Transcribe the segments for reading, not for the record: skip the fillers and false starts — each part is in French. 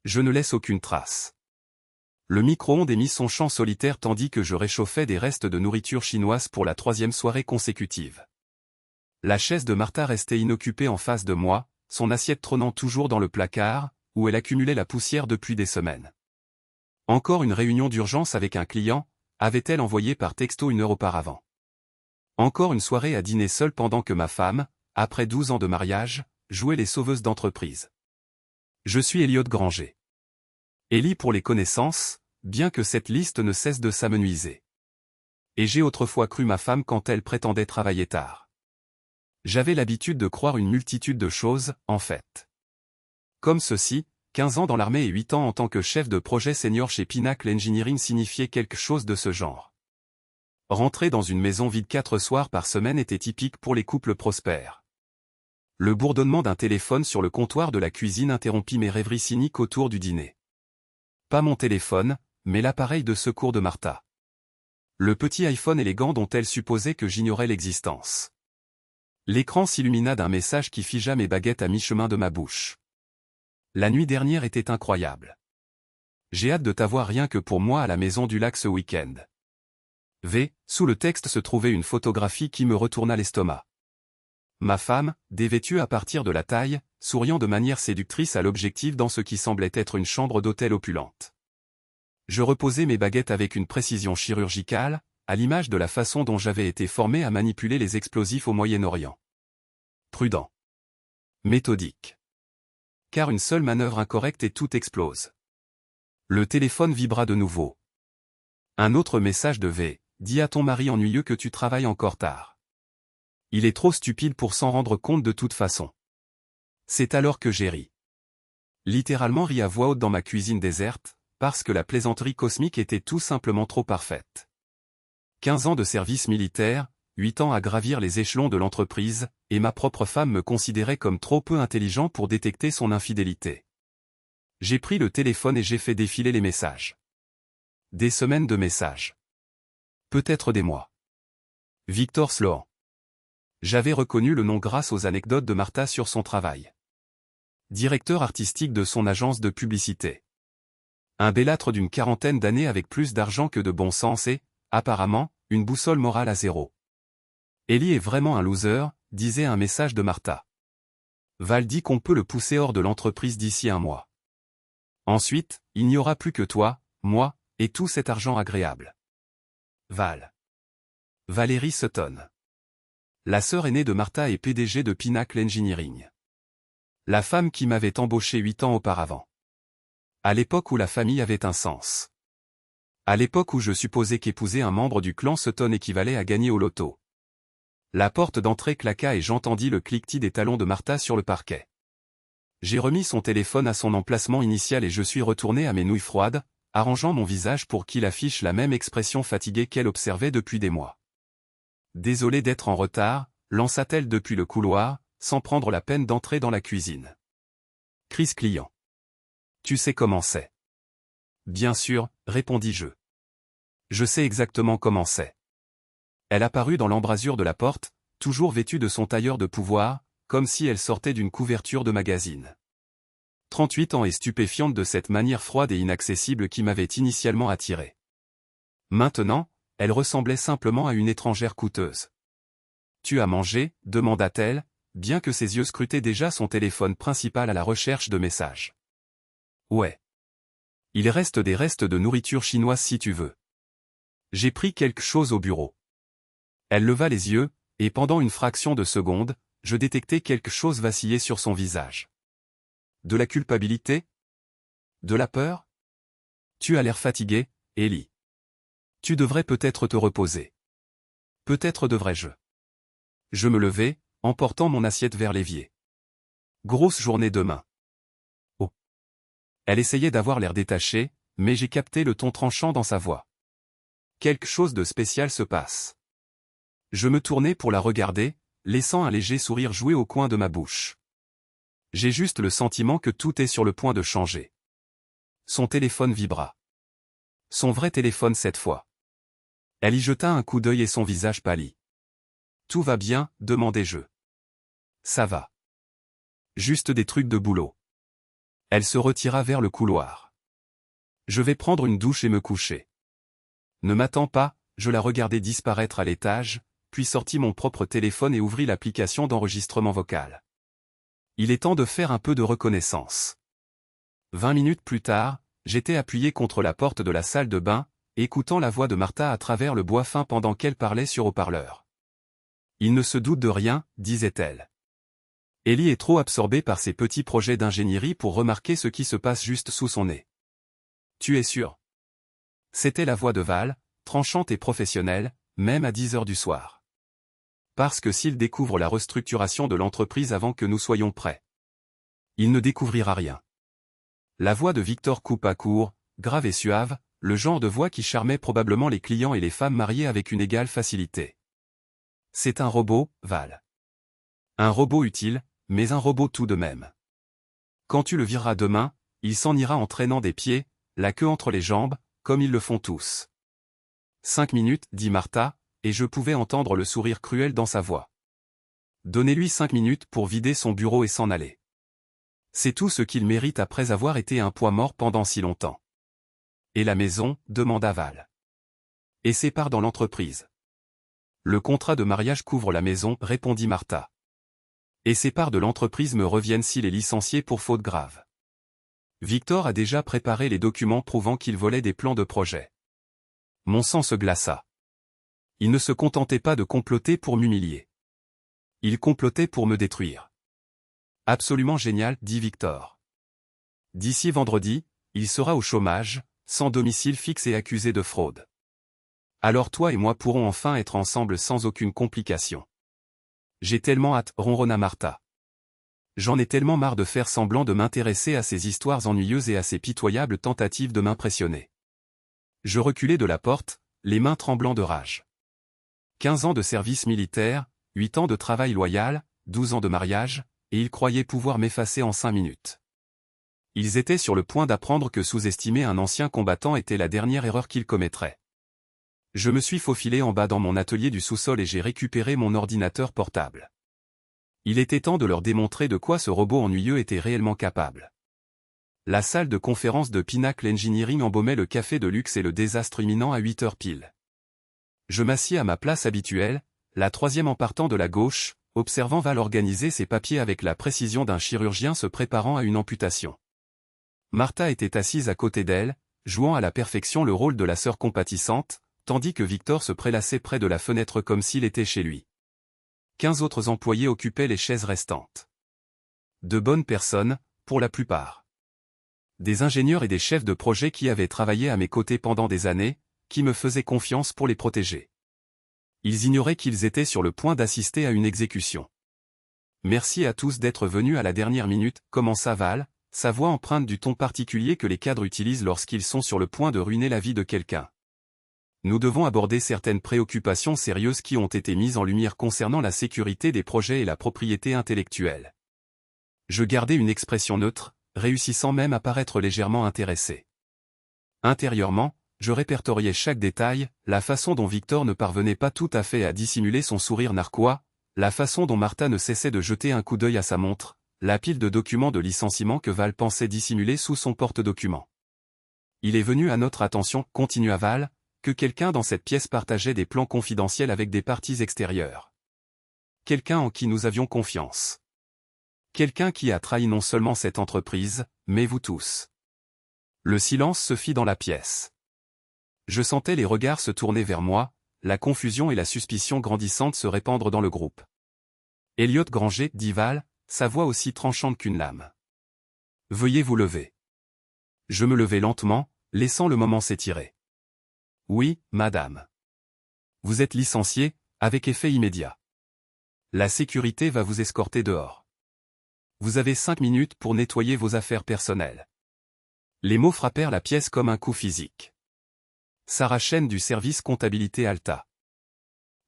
Je ne laisse aucune trace. Le micro-ondes émit son chant solitaire tandis que je réchauffais des restes de nourriture chinoise pour la 3e soirée consécutive. La chaise de Martha restait inoccupée en face de moi, son assiette trônant toujours dans le placard, où elle accumulait la poussière depuis des semaines. Encore une réunion d'urgence avec un client, avait-elle envoyé par texto 1 heure auparavant. Encore une soirée à dîner seule pendant que ma femme, après 12 ans de mariage, jouait les sauveuses d'entreprise. Je suis Elliot Granger. Ellie pour les connaissances, bien que cette liste ne cesse de s'amenuiser. Et j'ai autrefois cru ma femme quand elle prétendait travailler tard. J'avais l'habitude de croire une multitude de choses, en fait. Comme ceci, 15 ans dans l'armée et 8 ans en tant que chef de projet senior chez Pinnacle Engineering signifiait quelque chose de ce genre. Rentrer dans une maison vide 4 soirs par semaine était typique pour les couples prospères. Le bourdonnement d'un téléphone sur le comptoir de la cuisine interrompit mes rêveries cyniques autour du dîner. Pas mon téléphone, mais l'appareil de secours de Martha. Le petit iPhone élégant dont elle supposait que j'ignorais l'existence. L'écran s'illumina d'un message qui figea mes baguettes à mi-chemin de ma bouche. La nuit dernière était incroyable. J'ai hâte de t'avoir rien que pour moi à la maison du lac ce week-end. Sous le texte se trouvait une photographie qui me retourna l'estomac. Ma femme, dévêtue à partir de la taille, souriant de manière séductrice à l'objectif dans ce qui semblait être une chambre d'hôtel opulente. Je reposais mes baguettes avec une précision chirurgicale, à l'image de la façon dont j'avais été formé à manipuler les explosifs au Moyen-Orient. Prudent. Méthodique. Car une seule manœuvre incorrecte et tout explose. Le téléphone vibra de nouveau. Un autre message de V. Dis à ton mari ennuyeux que tu travailles encore tard. Il est trop stupide pour s'en rendre compte de toute façon. C'est alors que j'ai ri. Littéralement ri à voix haute dans ma cuisine déserte, parce que la plaisanterie cosmique était tout simplement trop parfaite. 15 ans de service militaire, 8 ans à gravir les échelons de l'entreprise, et ma propre femme me considérait comme trop peu intelligent pour détecter son infidélité. J'ai pris le téléphone et j'ai fait défiler les messages. Des semaines de messages. Peut-être des mois. Victor Sloan. J'avais reconnu le nom grâce aux anecdotes de Martha sur son travail. Directeur artistique de son agence de publicité. Un bellâtre d'une 40aine d'années avec plus d'argent que de bon sens et, apparemment, une boussole morale à zéro. Ellie est vraiment un loser, disait un message de Martha. Val dit qu'on peut le pousser hors de l'entreprise d'ici 1 mois. Ensuite, il n'y aura plus que toi, moi, et tout cet argent agréable. Val. Valérie Sutton. La sœur aînée de Martha et PDG de Pinnacle Engineering. La femme qui m'avait embauché 8 ans auparavant. À l'époque où la famille avait un sens. À l'époque où je supposais qu'épouser un membre du clan Sutton équivalait à gagner au loto. La porte d'entrée claqua et j'entendis le cliquetis des talons de Martha sur le parquet. J'ai remis son téléphone à son emplacement initial et je suis retourné à mes nouilles froides, arrangeant mon visage pour qu'il affiche la même expression fatiguée qu'elle observait depuis des mois. Désolée d'être en retard, lança-t-elle depuis le couloir, sans prendre la peine d'entrer dans la cuisine. Crise client. Tu sais comment c'est. Bien sûr, répondis-je. Je sais exactement comment c'est. Elle apparut dans l'embrasure de la porte, toujours vêtue de son tailleur de pouvoir, comme si elle sortait d'une couverture de magazine. 38 ans et stupéfiante de cette manière froide et inaccessible qui m'avait initialement attiré. Maintenant, elle ressemblait simplement à une étrangère coûteuse. « Tu as mangé ?» demanda-t-elle, bien que ses yeux scrutaient déjà son téléphone principal à la recherche de messages. « Ouais. Il reste des restes de nourriture chinoise si tu veux. J'ai pris quelque chose au bureau. » Elle leva les yeux, et pendant une fraction de seconde, je détectai quelque chose vaciller sur son visage. De la culpabilité? De la peur? Tu as l'air fatigué, Ellie. Tu devrais peut-être te reposer. Peut-être devrais-je. Je me levai, emportant mon assiette vers l'évier. Grosse journée demain. Oh. Elle essayait d'avoir l'air détaché, mais j'ai capté le ton tranchant dans sa voix. Quelque chose de spécial se passe. Je me tournai pour la regarder, laissant un léger sourire jouer au coin de ma bouche. J'ai juste le sentiment que tout est sur le point de changer. Son téléphone vibra. Son vrai téléphone cette fois. Elle y jeta un coup d'œil et son visage pâlit. « Tout va bien ?» demandai-je. « Ça va. Juste des trucs de boulot. » Elle se retira vers le couloir. Je vais prendre une douche et me coucher. Ne m'attends pas, je la regardai disparaître à l'étage, puis sortis mon propre téléphone et ouvris l'application d'enregistrement vocal. Il est temps de faire un peu de reconnaissance. 20 minutes plus tard, j'étais appuyé contre la porte de la salle de bain, écoutant la voix de Martha à travers le bois fin pendant qu'elle parlait sur haut-parleur. Il ne se doute de rien, disait-elle. Ellie est trop absorbée par ses petits projets d'ingénierie pour remarquer ce qui se passe juste sous son nez. Tu es sûr? C'était la voix de Val, tranchante et professionnelle, même à 10 heures du soir. Parce que s'il découvre la restructuration de l'entreprise avant que nous soyons prêts, il ne découvrira rien. La voix de Victor coupa court, grave et suave, le genre de voix qui charmait probablement les clients et les femmes mariées avec une égale facilité. C'est un robot, Val. Un robot utile, mais un robot tout de même. Quand tu le vireras demain, il s'en ira en traînant des pieds, la queue entre les jambes, comme ils le font tous. 5 minutes, dit Martha, et je pouvais entendre le sourire cruel dans sa voix. Donnez-lui 5 minutes pour vider son bureau et s'en aller. C'est tout ce qu'il mérite après avoir été un poids mort pendant si longtemps. Et la maison, demanda Val. Et ses parts dans l'entreprise. Le contrat de mariage couvre la maison, répondit Martha. Et ses parts de l'entreprise me reviennent s'il est licencié pour faute grave. Victor a déjà préparé les documents prouvant qu'il volait des plans de projet. Mon sang se glaça. Il ne se contentait pas de comploter pour m'humilier. Il complotait pour me détruire. Absolument génial, dit Victor. D'ici vendredi, il sera au chômage, sans domicile fixe et accusé de fraude. Alors toi et moi pourrons enfin être ensemble sans aucune complication. J'ai tellement hâte, ronronna Martha. J'en ai tellement marre de faire semblant de m'intéresser à ces histoires ennuyeuses et à ces pitoyables tentatives de m'impressionner. Je reculai de la porte, les mains tremblant de rage. 15 ans de service militaire, 8 ans de travail loyal, 12 ans de mariage, et ils croyaient pouvoir m'effacer en 5 minutes. Ils étaient sur le point d'apprendre que sous-estimer un ancien combattant était la dernière erreur qu'ils commettraient. Je me suis faufilé en bas dans mon atelier du sous-sol et j'ai récupéré mon ordinateur portable. Il était temps de leur démontrer de quoi ce robot ennuyeux était réellement capable. La salle de conférence de Pinnacle Engineering embaumait le café de luxe et le désastre imminent à 8 heures pile. Je m'assis à ma place habituelle, la troisième en partant de la gauche, observant Val organiser ses papiers avec la précision d'un chirurgien se préparant à une amputation. Martha était assise à côté d'elle, jouant à la perfection le rôle de la sœur compatissante, tandis que Victor se prélassait près de la fenêtre comme s'il était chez lui. 15 autres employés occupaient les chaises restantes. De bonnes personnes, pour la plupart. Des ingénieurs et des chefs de projet qui avaient travaillé à mes côtés pendant des années, qui me faisaient confiance pour les protéger. Ils ignoraient qu'ils étaient sur le point d'assister à une exécution. Merci à tous d'être venus à la dernière minute, commença Val, sa voix empreinte du ton particulier que les cadres utilisent lorsqu'ils sont sur le point de ruiner la vie de quelqu'un. Nous devons aborder certaines préoccupations sérieuses qui ont été mises en lumière concernant la sécurité des projets et la propriété intellectuelle. Je gardai une expression neutre, réussissant même à paraître légèrement intéressé. Intérieurement, je répertoriais chaque détail, la façon dont Victor ne parvenait pas tout à fait à dissimuler son sourire narquois, la façon dont Martha ne cessait de jeter un coup d'œil à sa montre, la pile de documents de licenciement que Val pensait dissimuler sous son porte-documents. Il est venu à notre attention, continua Val, que quelqu'un dans cette pièce partageait des plans confidentiels avec des parties extérieures. Quelqu'un en qui nous avions confiance. Quelqu'un qui a trahi non seulement cette entreprise, mais vous tous. Le silence se fit dans la pièce. Je sentais les regards se tourner vers moi, la confusion et la suspicion grandissante se répandre dans le groupe. Elliot Granger, dit Val, sa voix aussi tranchante qu'une lame. Veuillez vous lever. Je me levai lentement, laissant le moment s'étirer. Oui, madame. Vous êtes licencié, avec effet immédiat. La sécurité va vous escorter dehors. Vous avez 5 minutes pour nettoyer vos affaires personnelles. Les mots frappèrent la pièce comme un coup physique. Sarah Chen du service comptabilité Alta.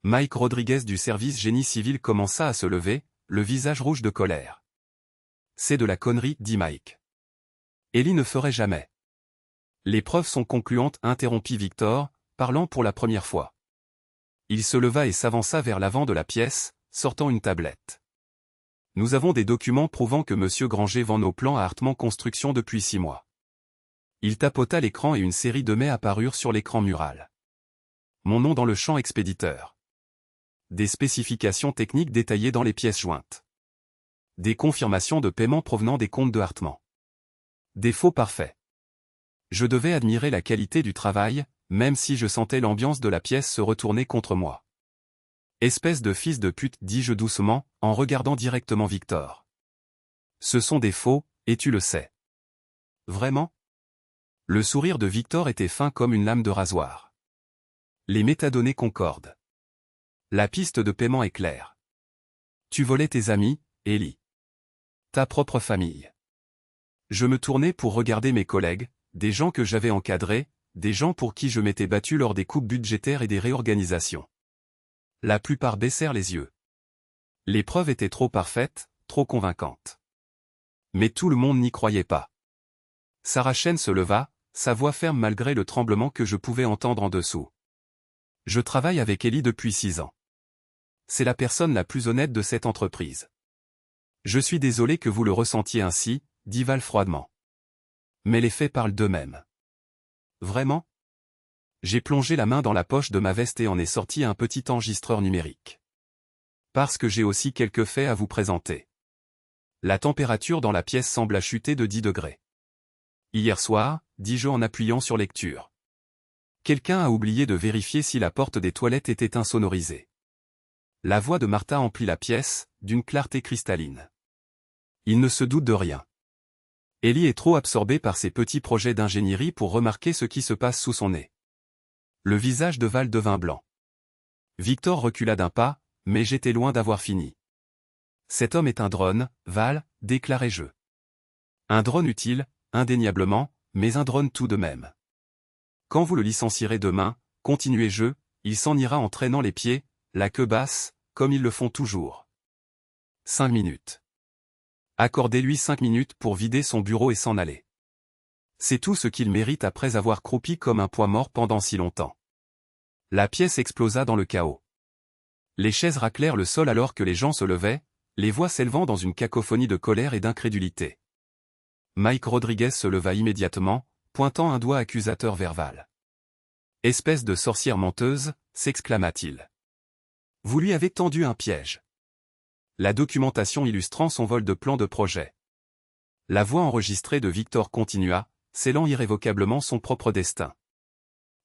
Mike Rodriguez du service génie civil commença à se lever, le visage rouge de colère. C'est de la connerie, dit Mike. Ellie ne ferait jamais. Les preuves sont concluantes, interrompit Victor, parlant pour la première fois. Il se leva et s'avança vers l'avant de la pièce, sortant une tablette. Nous avons des documents prouvant que M. Granger vend nos plans à Hartmann Construction depuis 6 mois. Il tapota l'écran et une série de mets apparurent sur l'écran mural. Mon nom dans le champ expéditeur. Des spécifications techniques détaillées dans les pièces jointes. Des confirmations de paiement provenant des comptes de Hartmann. Des faux parfaits. Je devais admirer la qualité du travail, même si je sentais l'ambiance de la pièce se retourner contre moi. Espèce de fils de pute, dis-je doucement, en regardant directement Victor. Ce sont des faux, et tu le sais. Vraiment? Le sourire de Victor était fin comme une lame de rasoir. Les métadonnées concordent. La piste de paiement est claire. Tu volais tes amis, Ellie. Ta propre famille. Je me tournai pour regarder mes collègues, des gens que j'avais encadrés, des gens pour qui je m'étais battu lors des coupes budgétaires et des réorganisations. La plupart baissèrent les yeux. Les preuves étaient trop parfaites, trop convaincantes. Mais tout le monde n'y croyait pas. Sarah Chen se leva, sa voix ferme malgré le tremblement que je pouvais entendre en dessous. Je travaille avec Ellie depuis 6 ans. C'est la personne la plus honnête de cette entreprise. Je suis désolé que vous le ressentiez ainsi, dit Val froidement. Mais les faits parlent d'eux-mêmes. Vraiment? J'ai plongé la main dans la poche de ma veste et en ai sorti un petit enregistreur numérique. Parce que j'ai aussi quelques faits à vous présenter. La température dans la pièce semble chuter de 10 degrés. Hier soir, dis-je en appuyant sur lecture. Quelqu'un a oublié de vérifier si la porte des toilettes était insonorisée. La voix de Martha emplit la pièce, d'une clarté cristalline. Il ne se doute de rien. Ellie est trop absorbée par ses petits projets d'ingénierie pour remarquer ce qui se passe sous son nez. Le visage de Val devint blanc. Victor recula d'un pas, mais j'étais loin d'avoir fini. Cet homme est un drone, Val, déclarai-je. Un drone utile, indéniablement, mais un drone tout de même. Quand vous le licencierez demain, continuai-je, il s'en ira en traînant les pieds, la queue basse, comme ils le font toujours. 5 minutes. Accordez-lui 5 minutes pour vider son bureau et s'en aller. C'est tout ce qu'il mérite après avoir croupi comme un poids mort pendant si longtemps. La pièce explosa dans le chaos. Les chaises raclèrent le sol alors que les gens se levaient, les voix s'élevant dans une cacophonie de colère et d'incrédulité. Mike Rodriguez se leva immédiatement, pointant un doigt accusateur vers Val. « Espèce de sorcière menteuse », s'exclama-t-il. « Vous lui avez tendu un piège. » La documentation illustrant son vol de plan de projet. La voix enregistrée de Victor continua, scellant irrévocablement son propre destin.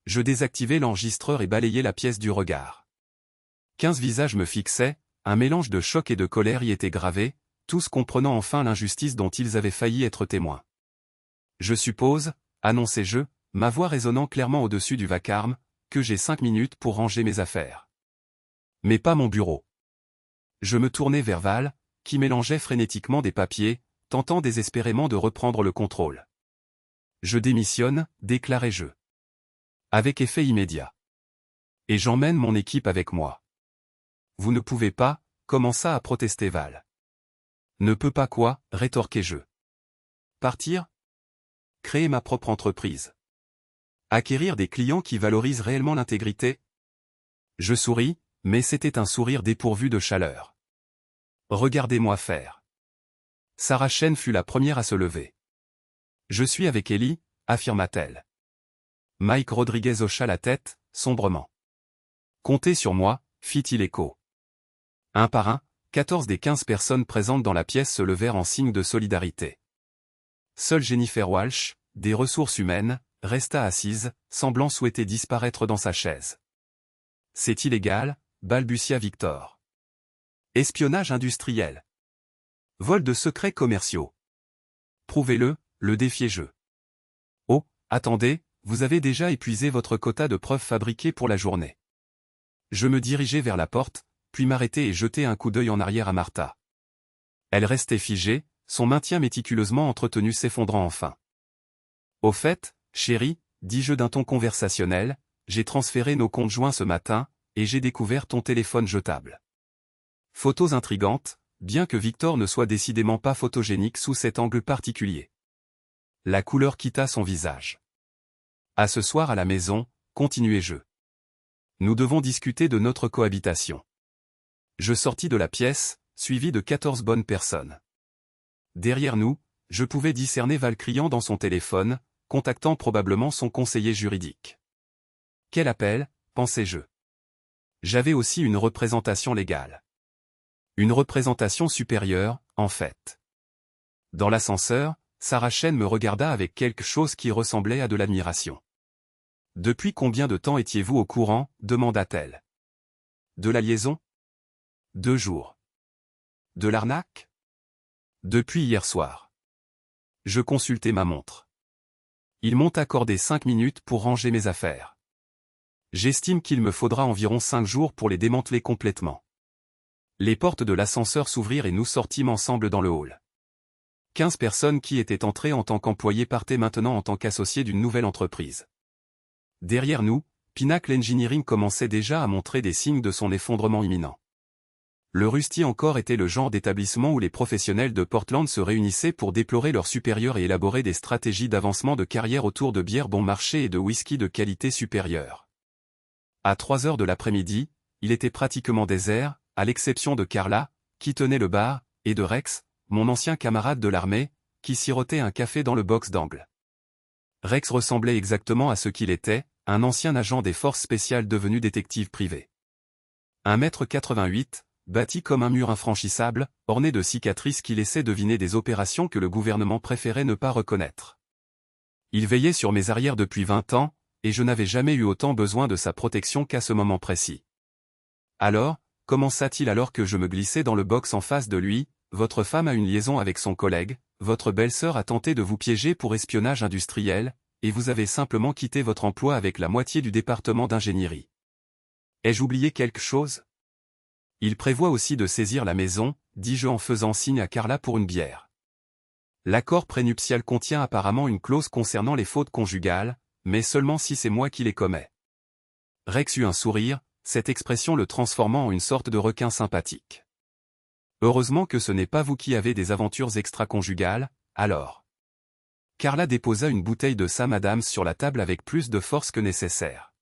Je désactivai l'enregistreur et balayai la pièce du regard. 15 visages me fixaient, un mélange de choc et de colère y était gravé, tous comprenant enfin l'injustice dont ils avaient failli être témoins. Je suppose, annonçai-je, ma voix résonnant clairement au-dessus du vacarme, que j'ai 5 minutes pour ranger mes affaires. Mais pas mon bureau. Je me tournai vers Val, qui mélangeait frénétiquement des papiers, tentant désespérément de reprendre le contrôle. Je démissionne, déclarai-je. Avec effet immédiat. Et j'emmène mon équipe avec moi. Vous ne pouvez pas, commença à protester Val. Ne peut pas quoi, rétorquai-je. Partir? Créer ma propre entreprise. Acquérir des clients qui valorisent réellement l'intégrité? Je souris, mais c'était un sourire dépourvu de chaleur. Regardez-moi faire. Sarah Chen fut la première à se lever. Je suis avec Ellie, affirma-t-elle. Mike Rodriguez hocha la tête, sombrement. Comptez sur moi, fit-il écho. Un par un, 14 des 15 personnes présentes dans la pièce se levèrent en signe de solidarité. Seule Jennifer Walsh, des ressources humaines, resta assise, semblant souhaiter disparaître dans sa chaise. C'est illégal, balbutia Victor. Espionnage industriel. Vol de secrets commerciaux. Prouvez-le, le défiai-je. Oh, attendez, vous avez déjà épuisé votre quota de preuves fabriquées pour la journée. Je me dirigeai vers la porte, puis m'arrêtai et jetai un coup d'œil en arrière à Martha. Elle restait figée, son maintien méticuleusement entretenu s'effondrant enfin. Au fait, chérie, dis-je d'un ton conversationnel, j'ai transféré nos comptes joints ce matin, et j'ai découvert ton téléphone jetable. Photos intrigantes, bien que Victor ne soit décidément pas photogénique sous cet angle particulier. La couleur quitta son visage. À ce soir à la maison, continuai-je. Nous devons discuter de notre cohabitation. Je sortis de la pièce, suivi de 14 bonnes personnes. Derrière nous, je pouvais discerner Val criant dans son téléphone, contactant probablement son conseiller juridique. Quel appel, pensais-je. J'avais aussi une représentation légale. Une représentation supérieure, en fait. Dans l'ascenseur, Sarah Chen me regarda avec quelque chose qui ressemblait à de l'admiration. « Depuis combien de temps étiez-vous au courant ?» demanda-t-elle. « De la liaison ? 2 jours. De l'arnaque ? Depuis hier soir. » Je consultai ma montre. Ils m'ont accordé 5 minutes pour ranger mes affaires. J'estime qu'il me faudra environ 5 jours pour les démanteler complètement. Les portes de l'ascenseur s'ouvrirent et nous sortîmes ensemble dans le hall. 15 personnes qui étaient entrées en tant qu'employés partaient maintenant en tant qu'associés d'une nouvelle entreprise. Derrière nous, Pinnacle Engineering commençait déjà à montrer des signes de son effondrement imminent. Le Rusty encore était le genre d'établissement où les professionnels de Portland se réunissaient pour déplorer leurs supérieurs et élaborer des stratégies d'avancement de carrière autour de bières bon marché et de whisky de qualité supérieure. À 3 heures de l'après-midi, il était pratiquement désert, à l'exception de Carla, qui tenait le bar, et de Rex, mon ancien camarade de l'armée, qui sirotait un café dans le box d'angle. Rex ressemblait exactement à ce qu'il était, un ancien agent des forces spéciales devenu détective privé. 1,88 m, bâti comme un mur infranchissable, orné de cicatrices qui laissaient deviner des opérations que le gouvernement préférait ne pas reconnaître. Il veillait sur mes arrières depuis 20 ans, et je n'avais jamais eu autant besoin de sa protection qu'à ce moment précis. Alors, commença-t-il alors que je me glissais dans le box en face de lui, « Votre femme a une liaison avec son collègue, votre belle-sœur a tenté de vous piéger pour espionnage industriel, et vous avez simplement quitté votre emploi avec la moitié du département d'ingénierie. Ai-je oublié quelque chose ? Il prévoit aussi de saisir la maison, dis-je en faisant signe à Carla pour une bière. L'accord prénuptial contient apparemment une clause concernant les fautes conjugales, mais seulement si c'est moi qui les commets. » Rex eut un sourire, cette expression le transformant en une sorte de requin sympathique. « Heureusement que ce n'est pas vous qui avez des aventures extra-conjugales, alors. » Carla déposa une bouteille de Sam Adams sur la table avec plus de force que nécessaire.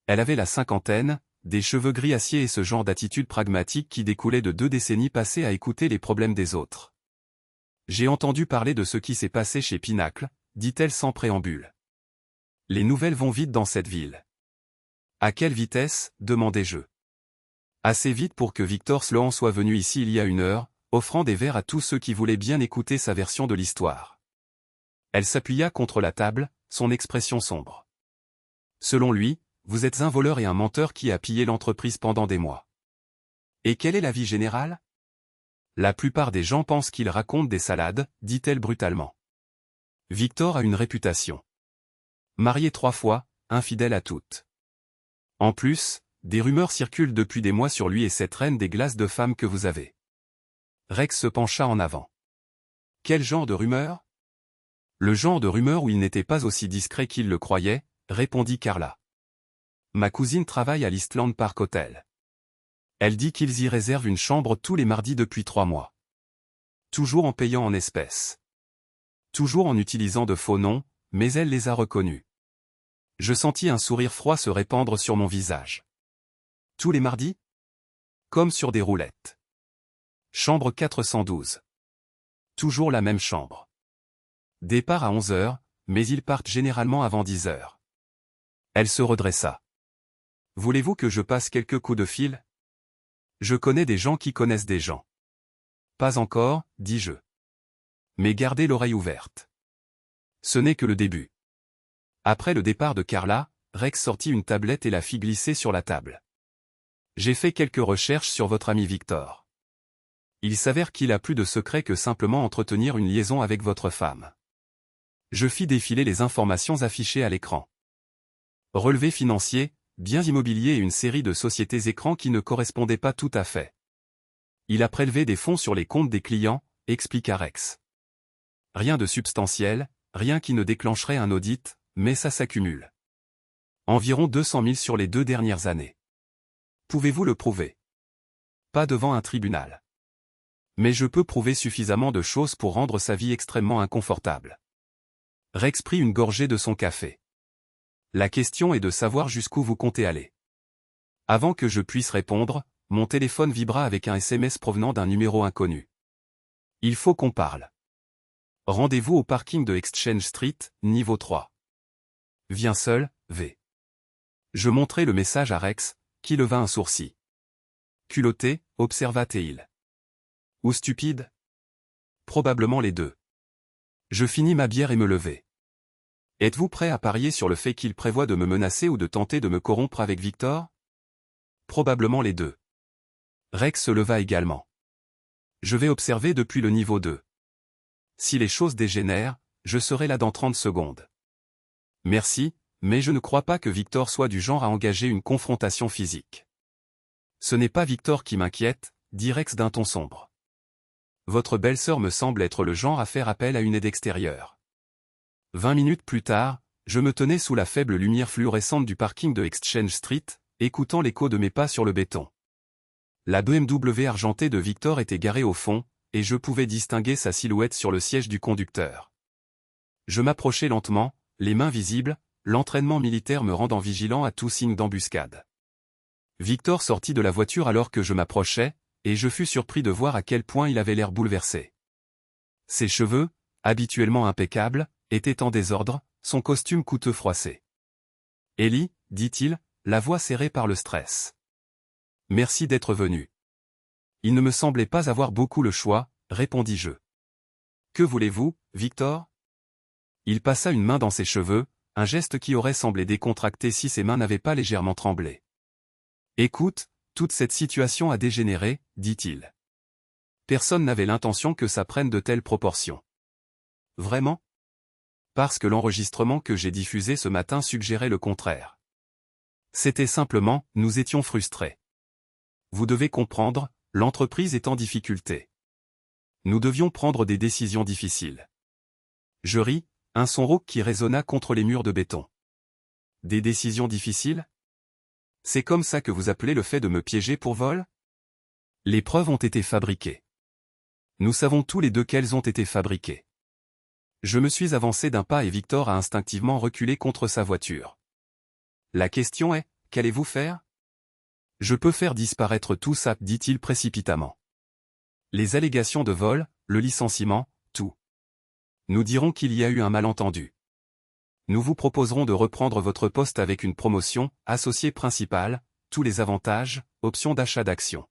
Elle avait la cinquantaine, des cheveux gris acier et ce genre d'attitude pragmatique qui découlait de 2 décennies passées à écouter les problèmes des autres. « J'ai entendu parler de ce qui s'est passé chez Pinnacle, » dit-elle sans préambule. « Les nouvelles vont vite dans cette ville. »« À quelle vitesse ?» demandai-je. « Assez vite pour que Victor Sloan soit venu ici il y a 1 heure, offrant des verres à tous ceux qui voulaient bien écouter sa version de l'histoire. » Elle s'appuya contre la table, son expression sombre. « Selon lui, vous êtes un voleur et un menteur qui a pillé l'entreprise pendant des mois. Et quelle est l'avis général ? La plupart des gens pensent qu'il raconte des salades, dit-elle brutalement. Victor a une réputation. Marié 3 fois, infidèle à toutes. En plus, des rumeurs circulent depuis des mois sur lui et cette reine des glaces de femme que vous avez. » Rex se pencha en avant. « Quel genre de rumeurs ? » Le genre de rumeurs où il n'était pas aussi discret qu'il le croyait, répondit Carla. Ma cousine travaille à l'Eastland Park Hotel. Elle dit qu'ils y réservent une chambre tous les mardis depuis 3 mois. Toujours en payant en espèces. Toujours en utilisant de faux noms, mais elle les a reconnus. Je sentis un sourire froid se répandre sur mon visage. Tous les mardis ? Comme sur des roulettes. Chambre 412. Toujours la même chambre. Départ à 11 h, mais ils partent généralement avant 10 h. Elle se redressa. Voulez-vous que je passe quelques coups de fil ? Je connais des gens qui connaissent des gens. Pas encore, dis-je. Mais gardez l'oreille ouverte. Ce n'est que le début. Après le départ de Carla, Rex sortit une tablette et la fit glisser sur la table. J'ai fait quelques recherches sur votre ami Victor. Il s'avère qu'il a plus de secret que simplement entretenir une liaison avec votre femme. Je fis défiler les informations affichées à l'écran. Relevé financier, biens immobiliers et une série de sociétés écrans qui ne correspondaient pas tout à fait. Il a prélevé des fonds sur les comptes des clients, expliqua Rex. Rien de substantiel, rien qui ne déclencherait un audit, mais ça s'accumule. Environ 200 000 sur les 2 dernières années. Pouvez-vous le prouver ? Pas devant un tribunal. Mais je peux prouver suffisamment de choses pour rendre sa vie extrêmement inconfortable. Rex prit une gorgée de son café. La question est de savoir jusqu'où vous comptez aller. Avant que je puisse répondre, mon téléphone vibra avec un SMS provenant d'un numéro inconnu. Il faut qu'on parle. Rendez-vous au parking de Exchange Street, niveau 3. Viens seul, V. Je montrai le message à Rex, qui leva un sourcil. Culotté, observa-t-il. Ou stupide? Probablement les deux. Je finis ma bière et me levai. Êtes-vous prêt à parier sur le fait qu'il prévoit de me menacer ou de tenter de me corrompre avec Victor? Probablement les deux. Rex se leva également. Je vais observer depuis le niveau 2. Si les choses dégénèrent, je serai là dans 30 secondes. Merci, mais je ne crois pas que Victor soit du genre à engager une confrontation physique. Ce n'est pas Victor qui m'inquiète, dit Rex d'un ton sombre. Votre belle-sœur me semble être le genre à faire appel à une aide extérieure. 20 minutes plus tard, je me tenais sous la faible lumière fluorescente du parking de Exchange Street, écoutant l'écho de mes pas sur le béton. La BMW argentée de Victor était garée au fond, et je pouvais distinguer sa silhouette sur le siège du conducteur. Je m'approchai lentement, les mains visibles, l'entraînement militaire me rendant vigilant à tout signe d'embuscade. Victor sortit de la voiture alors que je m'approchais, et je fus surpris de voir à quel point il avait l'air bouleversé. Ses cheveux, habituellement impeccables, étaient en désordre, son costume coûteux froissé. « Ellie, dit-il, la voix serrée par le stress. Merci d'être venu. Il ne me semblait pas avoir beaucoup le choix, répondis-je. Que voulez-vous, Victor? Il passa une main dans ses cheveux, un geste qui aurait semblé décontracté si ses mains n'avaient pas légèrement tremblé. Écoute, toute cette situation a dégénéré, dit-il. Personne n'avait l'intention que ça prenne de telles proportions. Vraiment? Parce que l'enregistrement que j'ai diffusé ce matin suggérait le contraire. C'était simplement, nous étions frustrés. Vous devez comprendre, l'entreprise est en difficulté. Nous devions prendre des décisions difficiles. Je ris, un son rauque qui résonna contre les murs de béton. Des décisions difficiles? C'est comme ça que vous appelez le fait de me piéger pour vol? Les preuves ont été fabriquées. Nous savons tous les deux qu'elles ont été fabriquées. Je me suis avancé d'un pas et Victor a instinctivement reculé contre sa voiture. La question est, qu'allez-vous faire? Je peux faire disparaître tout ça, dit-il précipitamment. Les allégations de vol, le licenciement, tout. Nous dirons qu'il y a eu un malentendu. Nous vous proposerons de reprendre votre poste avec une promotion, associé principal, tous les avantages, options d'achat d'actions.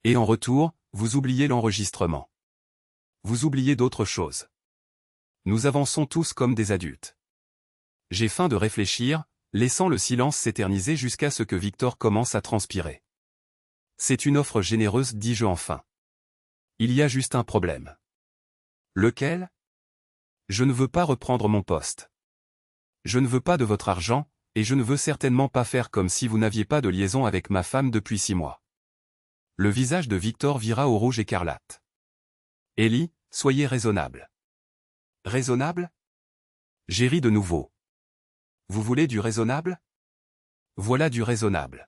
Et en retour, vous oubliez l'enregistrement. Vous oubliez d'autres choses. Nous avançons tous comme des adultes. J'ai faim de réfléchir, laissant le silence s'éterniser jusqu'à ce que Victor commence à transpirer. C'est une offre généreuse, dis-je enfin. Il y a juste un problème. Lequel? Je ne veux pas reprendre mon poste. Je ne veux pas de votre argent, et je ne veux certainement pas faire comme si vous n'aviez pas de liaison avec ma femme depuis 6 mois. Le visage de Victor vira au rouge écarlate. Ellie, soyez raisonnable. Raisonnable? J'ai ri de nouveau. Vous voulez du raisonnable? Voilà du raisonnable.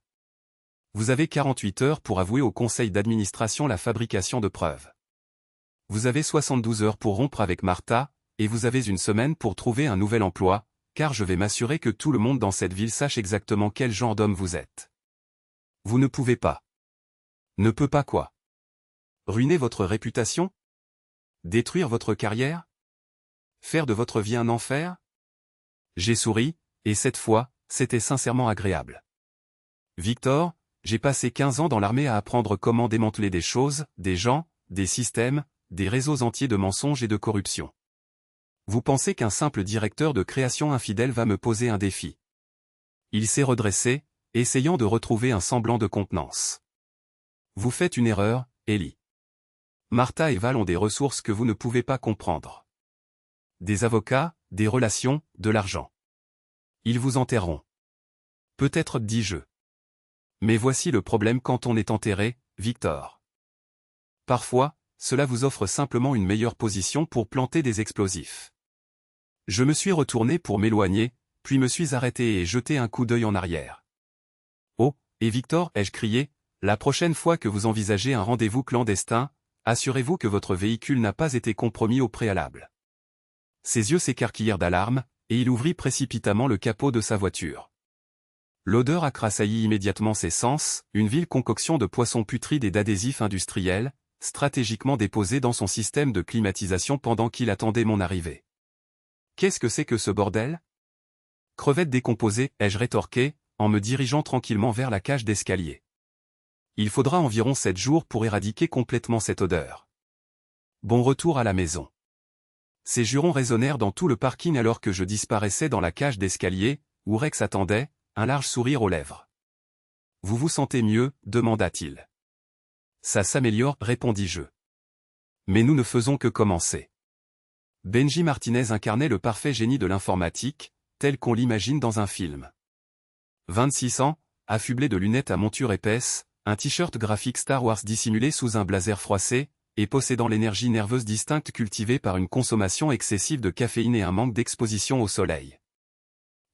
Vous avez 48 heures pour avouer au conseil d'administration la fabrication de preuves. Vous avez 72 heures pour rompre avec Martha, et vous avez une semaine pour trouver un nouvel emploi, car je vais m'assurer que tout le monde dans cette ville sache exactement quel genre d'homme vous êtes. Vous ne pouvez pas. Ne peut pas quoi? Ruiner votre réputation? Détruire votre carrière? Faire de votre vie un enfer? J'ai souri, et cette fois, c'était sincèrement agréable. Victor, j'ai passé 15 ans dans l'armée à apprendre comment démanteler des choses, des gens, des systèmes, des réseaux entiers de mensonges et de corruption. Vous pensez qu'un simple directeur de création infidèle va me poser un défi? Il s'est redressé, essayant de retrouver un semblant de contenance. Vous faites une erreur, Ellie. Martha et Val ont des ressources que vous ne pouvez pas comprendre. Des avocats, des relations, de l'argent. Ils vous enterreront. Peut-être, dis-je. Mais voici le problème quand on est enterré, Victor. Parfois, cela vous offre simplement une meilleure position pour planter des explosifs. Je me suis retourné pour m'éloigner, puis me suis arrêté et jeté un coup d'œil en arrière. Oh, et Victor, ai-je crié, la prochaine fois que vous envisagez un rendez-vous clandestin, assurez-vous que votre véhicule n'a pas été compromis au préalable. Ses yeux s'écarquillèrent d'alarme, et il ouvrit précipitamment le capot de sa voiture. L'odeur âcre assaillit immédiatement ses sens, une vile concoction de poissons putrides et d'adhésifs industriels, stratégiquement déposés dans son système de climatisation pendant qu'il attendait mon arrivée. Qu'est-ce que c'est que ce bordel? Crevettes décomposées, ai-je rétorqué, en me dirigeant tranquillement vers la cage d'escalier. Il faudra environ 7 jours pour éradiquer complètement cette odeur. Bon retour à la maison. Ces jurons résonnèrent dans tout le parking alors que je disparaissais dans la cage d'escalier, où Rex attendait, un large sourire aux lèvres. « Vous vous sentez mieux ?» demanda-t-il. « Ça s'améliore » répondis-je. Mais nous ne faisons que commencer. Benji Martinez incarnait le parfait génie de l'informatique, tel qu'on l'imagine dans un film. 26 ans, affublé de lunettes à monture épaisse, un t-shirt graphique Star Wars dissimulé sous un blazer froissé, et possédant l'énergie nerveuse distincte cultivée par une consommation excessive de caféine et un manque d'exposition au soleil.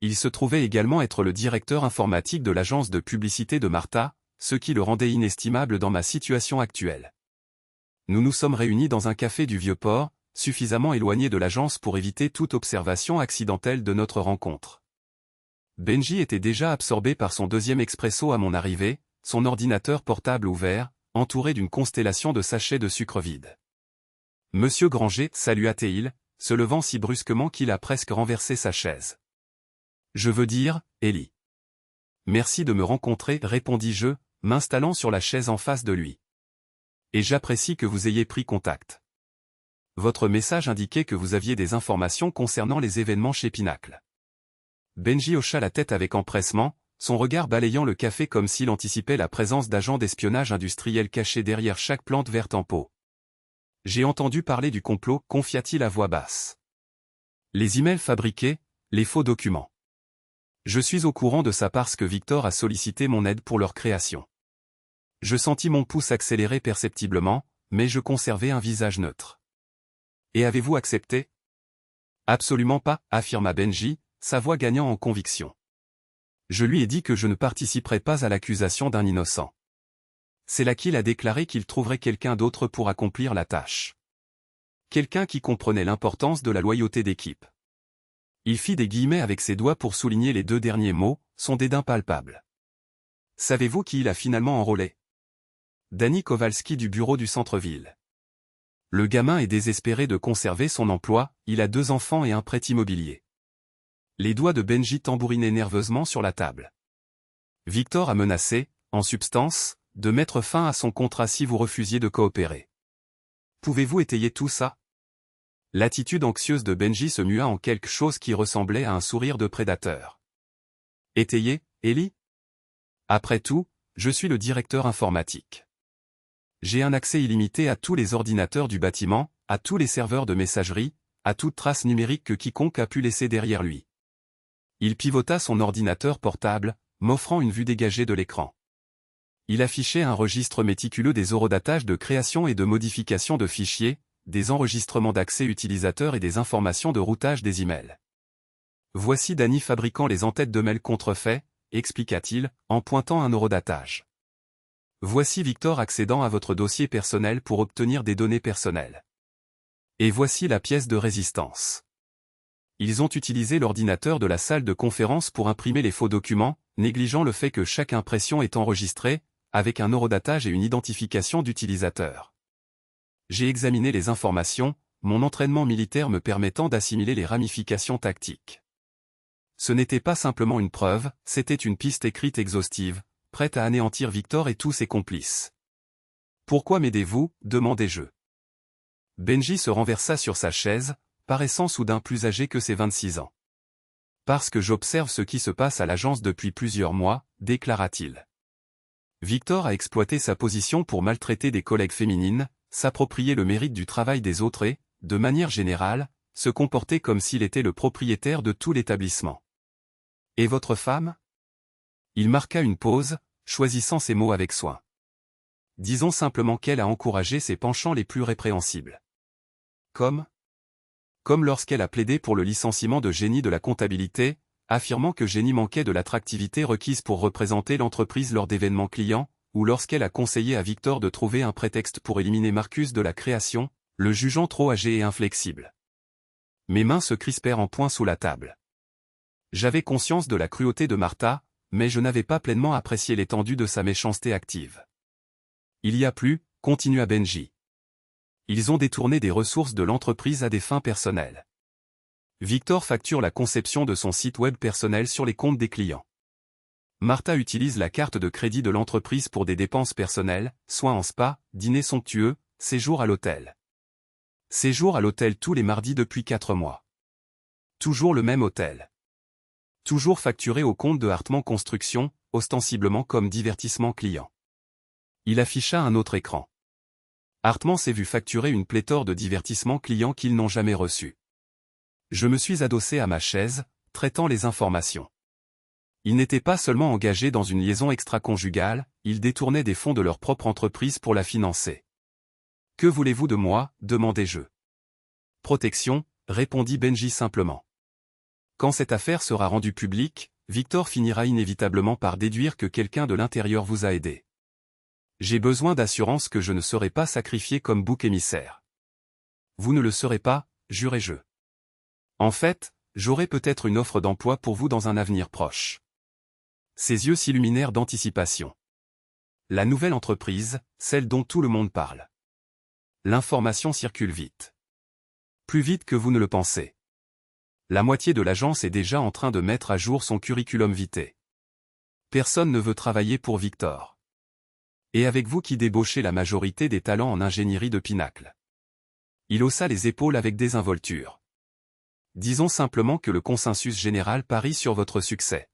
Il se trouvait également être le directeur informatique de l'agence de publicité de Martha, ce qui le rendait inestimable dans ma situation actuelle. Nous nous sommes réunis dans un café du Vieux-Port, suffisamment éloigné de l'agence pour éviter toute observation accidentelle de notre rencontre. Benji était déjà absorbé par son deuxième expresso à mon arrivée, son ordinateur portable ouvert, entouré d'une constellation de sachets de sucre vide. « Monsieur Granger » salua-t-il, se levant si brusquement qu'il a presque renversé sa chaise. « Je veux dire, Ellie. »« Merci de me rencontrer » répondis-je, m'installant sur la chaise en face de lui. « Et j'apprécie que vous ayez pris contact. Votre message indiquait que vous aviez des informations concernant les événements chez Pinacle. » Benji hocha la tête avec empressement, son regard balayant le café comme s'il anticipait la présence d'agents d'espionnage industriel cachés derrière chaque plante verte en pot. « J'ai entendu parler du complot » confia-t-il à voix basse. « Les emails fabriqués, les faux documents. Je suis au courant de ça parce que Victor a sollicité mon aide pour leur création. » Je sentis mon pouce accélérer perceptiblement, mais je conservais un visage neutre. « Et avez-vous accepté ?»« Absolument pas » affirma Benji, sa voix gagnant en conviction. Je lui ai dit que je ne participerais pas à l'accusation d'un innocent. C'est là qu'il a déclaré qu'il trouverait quelqu'un d'autre pour accomplir la tâche. Quelqu'un qui comprenait l'importance de la loyauté d'équipe. Il fit des guillemets avec ses doigts pour souligner les 2 derniers mots, son dédain palpable. Savez-vous qui il a finalement enrôlé? Danny Kowalski du bureau du centre-ville. Le gamin est désespéré de conserver son emploi, il a 2 enfants et un prêt immobilier. Les doigts de Benji tambourinaient nerveusement sur la table. Victor a menacé, en substance, de mettre fin à son contrat si vous refusiez de coopérer. Pouvez-vous étayer tout ça? L'attitude anxieuse de Benji se mua en quelque chose qui ressemblait à un sourire de prédateur. Étayer, Ellie? Après tout, je suis le directeur informatique. J'ai un accès illimité à tous les ordinateurs du bâtiment, à tous les serveurs de messagerie, à toute trace numérique que quiconque a pu laisser derrière lui. Il pivota son ordinateur portable, m'offrant une vue dégagée de l'écran. Il affichait un registre méticuleux des horodatages de création et de modification de fichiers, des enregistrements d'accès utilisateurs et des informations de routage des emails. Voici Danny fabriquant les entêtes de mails contrefaits, expliqua-t-il, en pointant un horodatage. Voici Victor accédant à votre dossier personnel pour obtenir des données personnelles. Et voici la pièce de résistance. Ils ont utilisé l'ordinateur de la salle de conférence pour imprimer les faux documents, négligeant le fait que chaque impression est enregistrée, avec un horodatage et une identification d'utilisateur. J'ai examiné les informations, mon entraînement militaire me permettant d'assimiler les ramifications tactiques. Ce n'était pas simplement une preuve, c'était une piste écrite exhaustive, prête à anéantir Victor et tous ses complices. « Pourquoi m'aidez-vous » demandai-je. Benji se renversa sur sa chaise, paraissant soudain plus âgé que ses 26 ans. « Parce que j'observe ce qui se passe à l'agence depuis plusieurs mois, déclara-t-il. Victor a exploité sa position pour maltraiter des collègues féminines, s'approprier le mérite du travail des autres et, de manière générale, se comporter comme s'il était le propriétaire de tout l'établissement. « Et votre femme ?» Il marqua une pause, choisissant ses mots avec soin. Disons simplement qu'elle a encouragé ses penchants les plus répréhensibles. Comme lorsqu'elle a plaidé pour le licenciement de Jenny de la comptabilité, affirmant que Jenny manquait de l'attractivité requise pour représenter l'entreprise lors d'événements clients, ou lorsqu'elle a conseillé à Victor de trouver un prétexte pour éliminer Marcus de la création, le jugeant trop âgé et inflexible. Mes mains se crispèrent en poing sous la table. J'avais conscience de la cruauté de Martha, mais je n'avais pas pleinement apprécié l'étendue de sa méchanceté active. Il y a plus, continua Benji. Ils ont détourné des ressources de l'entreprise à des fins personnelles. Victor facture la conception de son site web personnel sur les comptes des clients. Martha utilise la carte de crédit de l'entreprise pour des dépenses personnelles, soins en spa, dîner somptueux, séjour à l'hôtel. Séjour à l'hôtel tous les mardis depuis 4 mois. Toujours le même hôtel. Toujours facturé au compte de Hartmann Construction, ostensiblement comme divertissement client. Il afficha un autre écran. Hartmann s'est vu facturer une pléthore de divertissements clients qu'ils n'ont jamais reçus. Je me suis adossé à ma chaise, traitant les informations. Ils n'étaient pas seulement engagés dans une liaison extra-conjugale, ils détournaient des fonds de leur propre entreprise pour la financer. « Que voulez-vous de moi ?» demandai-je. « Protection », répondit Benji simplement. Quand cette affaire sera rendue publique, Victor finira inévitablement par déduire que quelqu'un de l'intérieur vous a aidé. J'ai besoin d'assurance que je ne serai pas sacrifié comme bouc émissaire. Vous ne le serez pas, jurez-je. En fait, j'aurai peut-être une offre d'emploi pour vous dans un avenir proche. Ses yeux s'illuminèrent d'anticipation. La nouvelle entreprise, celle dont tout le monde parle. L'information circule vite. Plus vite que vous ne le pensez. La moitié de l'agence est déjà en train de mettre à jour son curriculum vitae. Personne ne veut travailler pour Victor. Et avec vous qui débauchez la majorité des talents en ingénierie de Pinacle. Il haussa les épaules avec désinvolture. Disons simplement que le consensus général parie sur votre succès.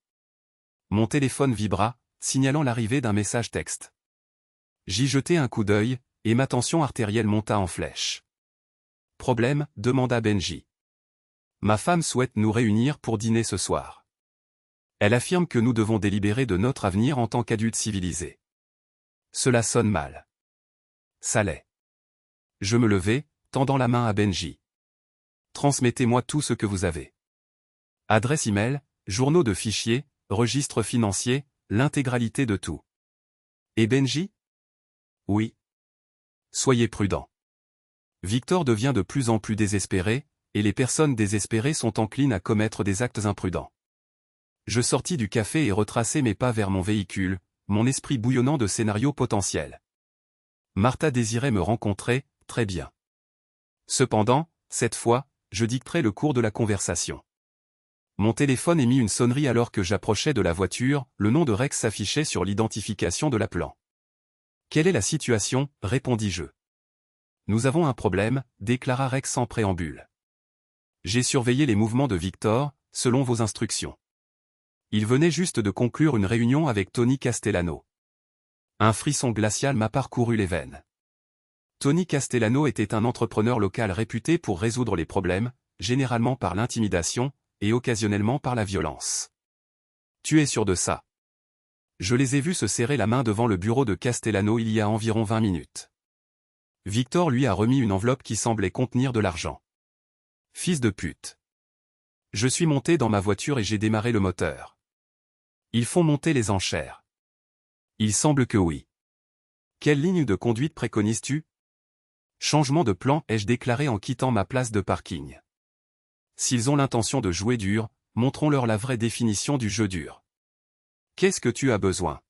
Mon téléphone vibra, signalant l'arrivée d'un message texte. J'y jetai un coup d'œil, et ma tension artérielle monta en flèche. « Problème ?» demanda Benji. « Ma femme souhaite nous réunir pour dîner ce soir. Elle affirme que nous devons délibérer de notre avenir en tant qu'adultes civilisés. Cela sonne mal. Ça l'est. » Je me levai, tendant la main à Benji. « Transmettez-moi tout ce que vous avez. Adresse email, journaux de fichiers, registre financier, l'intégralité de tout. » Et Benji ? Oui. Soyez prudent. Victor devient de plus en plus désespéré, et les personnes désespérées sont enclines à commettre des actes imprudents. Je sortis du café et retraçai mes pas vers mon véhicule, mon esprit bouillonnant de scénarios potentiels. Martha désirait me rencontrer, très bien. Cependant, cette fois, je dicterai le cours de la conversation. Mon téléphone émit une sonnerie alors que j'approchais de la voiture, le nom de Rex s'affichait sur l'identification de l'appelant. « Quelle est la situation ?» répondis-je. « Nous avons un problème », déclara Rex sans préambule. « J'ai surveillé les mouvements de Victor, selon vos instructions. Il venait juste de conclure une réunion avec Tony Castellano. » Un frisson glacial m'a parcouru les veines. Tony Castellano était un entrepreneur local réputé pour résoudre les problèmes, généralement par l'intimidation, et occasionnellement par la violence. Tu es sûr de ça? Je les ai vus se serrer la main devant le bureau de Castellano il y a environ 20 minutes. Victor lui a remis une enveloppe qui semblait contenir de l'argent. Fils de pute. Je suis monté dans ma voiture et j'ai démarré le moteur. Ils font monter les enchères. Il semble que oui. Quelle ligne de conduite préconises-tu? Changement de plan, ai-je déclaré en quittant ma place de parking. S'ils ont l'intention de jouer dur, montrons-leur la vraie définition du jeu dur. Qu'est-ce que tu as besoin?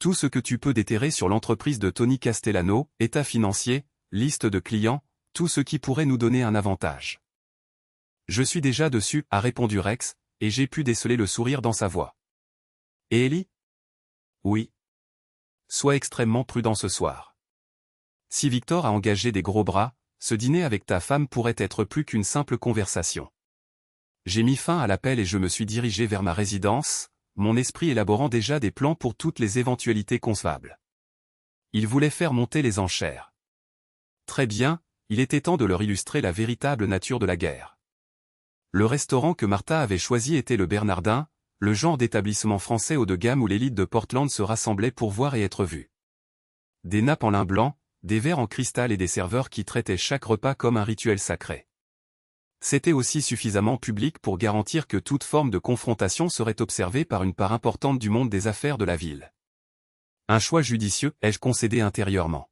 Tout ce que tu peux déterrer sur l'entreprise de Tony Castellano, état financier, liste de clients, tout ce qui pourrait nous donner un avantage. Je suis déjà dessus, a répondu Rex, et j'ai pu déceler le sourire dans sa voix. Et Ellie? Oui. Sois extrêmement prudent ce soir. Si Victor a engagé des gros bras, ce dîner avec ta femme pourrait être plus qu'une simple conversation. J'ai mis fin à l'appel et je me suis dirigé vers ma résidence, mon esprit élaborant déjà des plans pour toutes les éventualités concevables. Il voulait faire monter les enchères. Très bien, il était temps de leur illustrer la véritable nature de la guerre. Le restaurant que Martha avait choisi était le Bernardin, le genre d'établissement français haut de gamme où l'élite de Portland se rassemblait pour voir et être vue. Des nappes en lin blanc, des verres en cristal et des serveurs qui traitaient chaque repas comme un rituel sacré. C'était aussi suffisamment public pour garantir que toute forme de confrontation serait observée par une part importante du monde des affaires de la ville. Un choix judicieux, ai-je concédé intérieurement.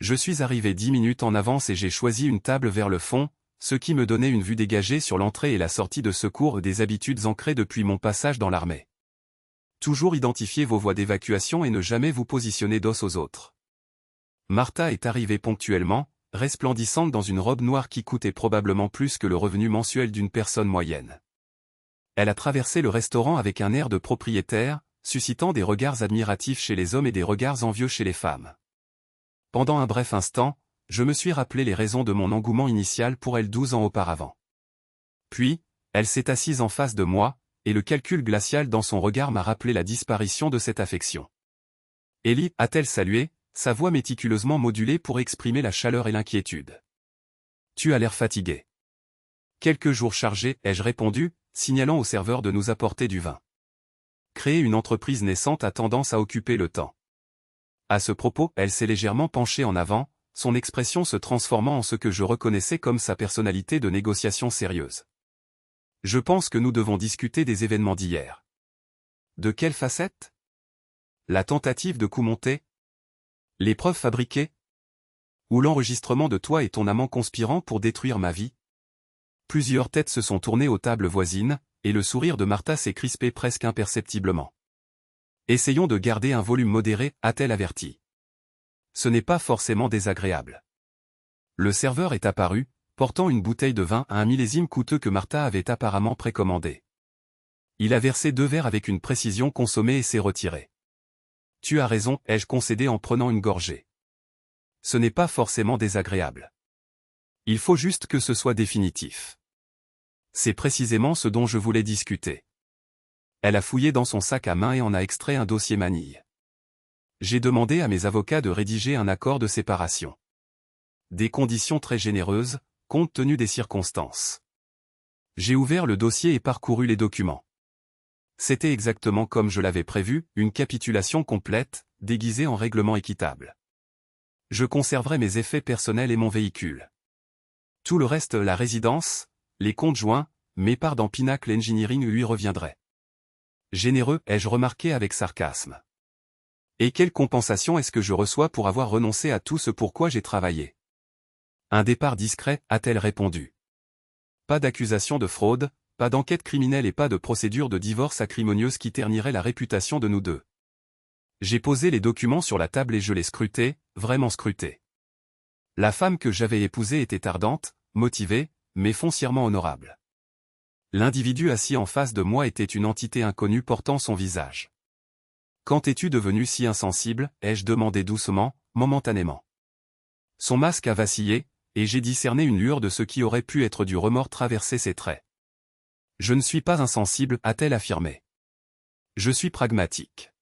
Je suis arrivé 10 minutes en avance et j'ai choisi une table vers le fond, ce qui me donnait une vue dégagée sur l'entrée et la sortie de secours et des habitudes ancrées depuis mon passage dans l'armée. Toujours identifier vos voies d'évacuation et ne jamais vous positionner dos aux autres. Martha est arrivée ponctuellement, resplendissante dans une robe noire qui coûtait probablement plus que le revenu mensuel d'une personne moyenne. Elle a traversé le restaurant avec un air de propriétaire, suscitant des regards admiratifs chez les hommes et des regards envieux chez les femmes. Pendant un bref instant, je me suis rappelé les raisons de mon engouement initial pour elle 12 ans auparavant. Puis, elle s'est assise en face de moi, et le calcul glacial dans son regard m'a rappelé la disparition de cette affection. Ellie, a-t-elle salué, sa voix méticuleusement modulée pour exprimer la chaleur et l'inquiétude. Tu as l'air fatigué. Quelques jours chargés, ai-je répondu, signalant au serveur de nous apporter du vin. Créer une entreprise naissante a tendance à occuper le temps. À ce propos, elle s'est légèrement penchée en avant, son expression se transformant en ce que je reconnaissais comme sa personnalité de négociation sérieuse. Je pense que nous devons discuter des événements d'hier. De quelle facette? La tentative de coup monté? Les preuves fabriquées? Ou l'enregistrement de toi et ton amant conspirant pour détruire ma vie? Plusieurs têtes se sont tournées aux tables voisines, et le sourire de Martha s'est crispé presque imperceptiblement. Essayons de garder un volume modéré, a-t-elle averti. Ce n'est pas forcément désagréable. Le serveur est apparu, portant une bouteille de vin à un millésime coûteux que Martha avait apparemment précommandé. Il a versé 2 verres avec une précision consommée et s'est retiré. Tu as raison, ai-je concédé en prenant une gorgée. Ce n'est pas forcément désagréable. Il faut juste que ce soit définitif. C'est précisément ce dont je voulais discuter. Elle a fouillé dans son sac à main et en a extrait un dossier manille. J'ai demandé à mes avocats de rédiger un accord de séparation. Des conditions très généreuses, compte tenu des circonstances. J'ai ouvert le dossier et parcouru les documents. C'était exactement comme je l'avais prévu, une capitulation complète, déguisée en règlement équitable. Je conserverai mes effets personnels et mon véhicule. Tout le reste, la résidence, les comptes joints, mes parts dans Pinnacle Engineering lui reviendraient. Généreux, ai-je remarqué avec sarcasme. Et quelle compensation est-ce que je reçois pour avoir renoncé à tout ce pourquoi j'ai travaillé? Un départ discret, a-t-elle répondu. Pas d'accusation de fraude, pas d'enquête criminelle et pas de procédure de divorce acrimonieuse qui ternirait la réputation de nous deux. J'ai posé les documents sur la table et je les scrutais, vraiment scrutés. La femme que j'avais épousée était ardente, motivée, mais foncièrement honorable. L'individu assis en face de moi était une entité inconnue portant son visage. Quand es-tu devenu si insensible, ai-je demandé doucement, momentanément. Son masque a vacillé, et j'ai discerné une lueur de ce qui aurait pu être du remords traverser ses traits. Je ne suis pas insensible, a-t-elle affirmé. Je suis pragmatique.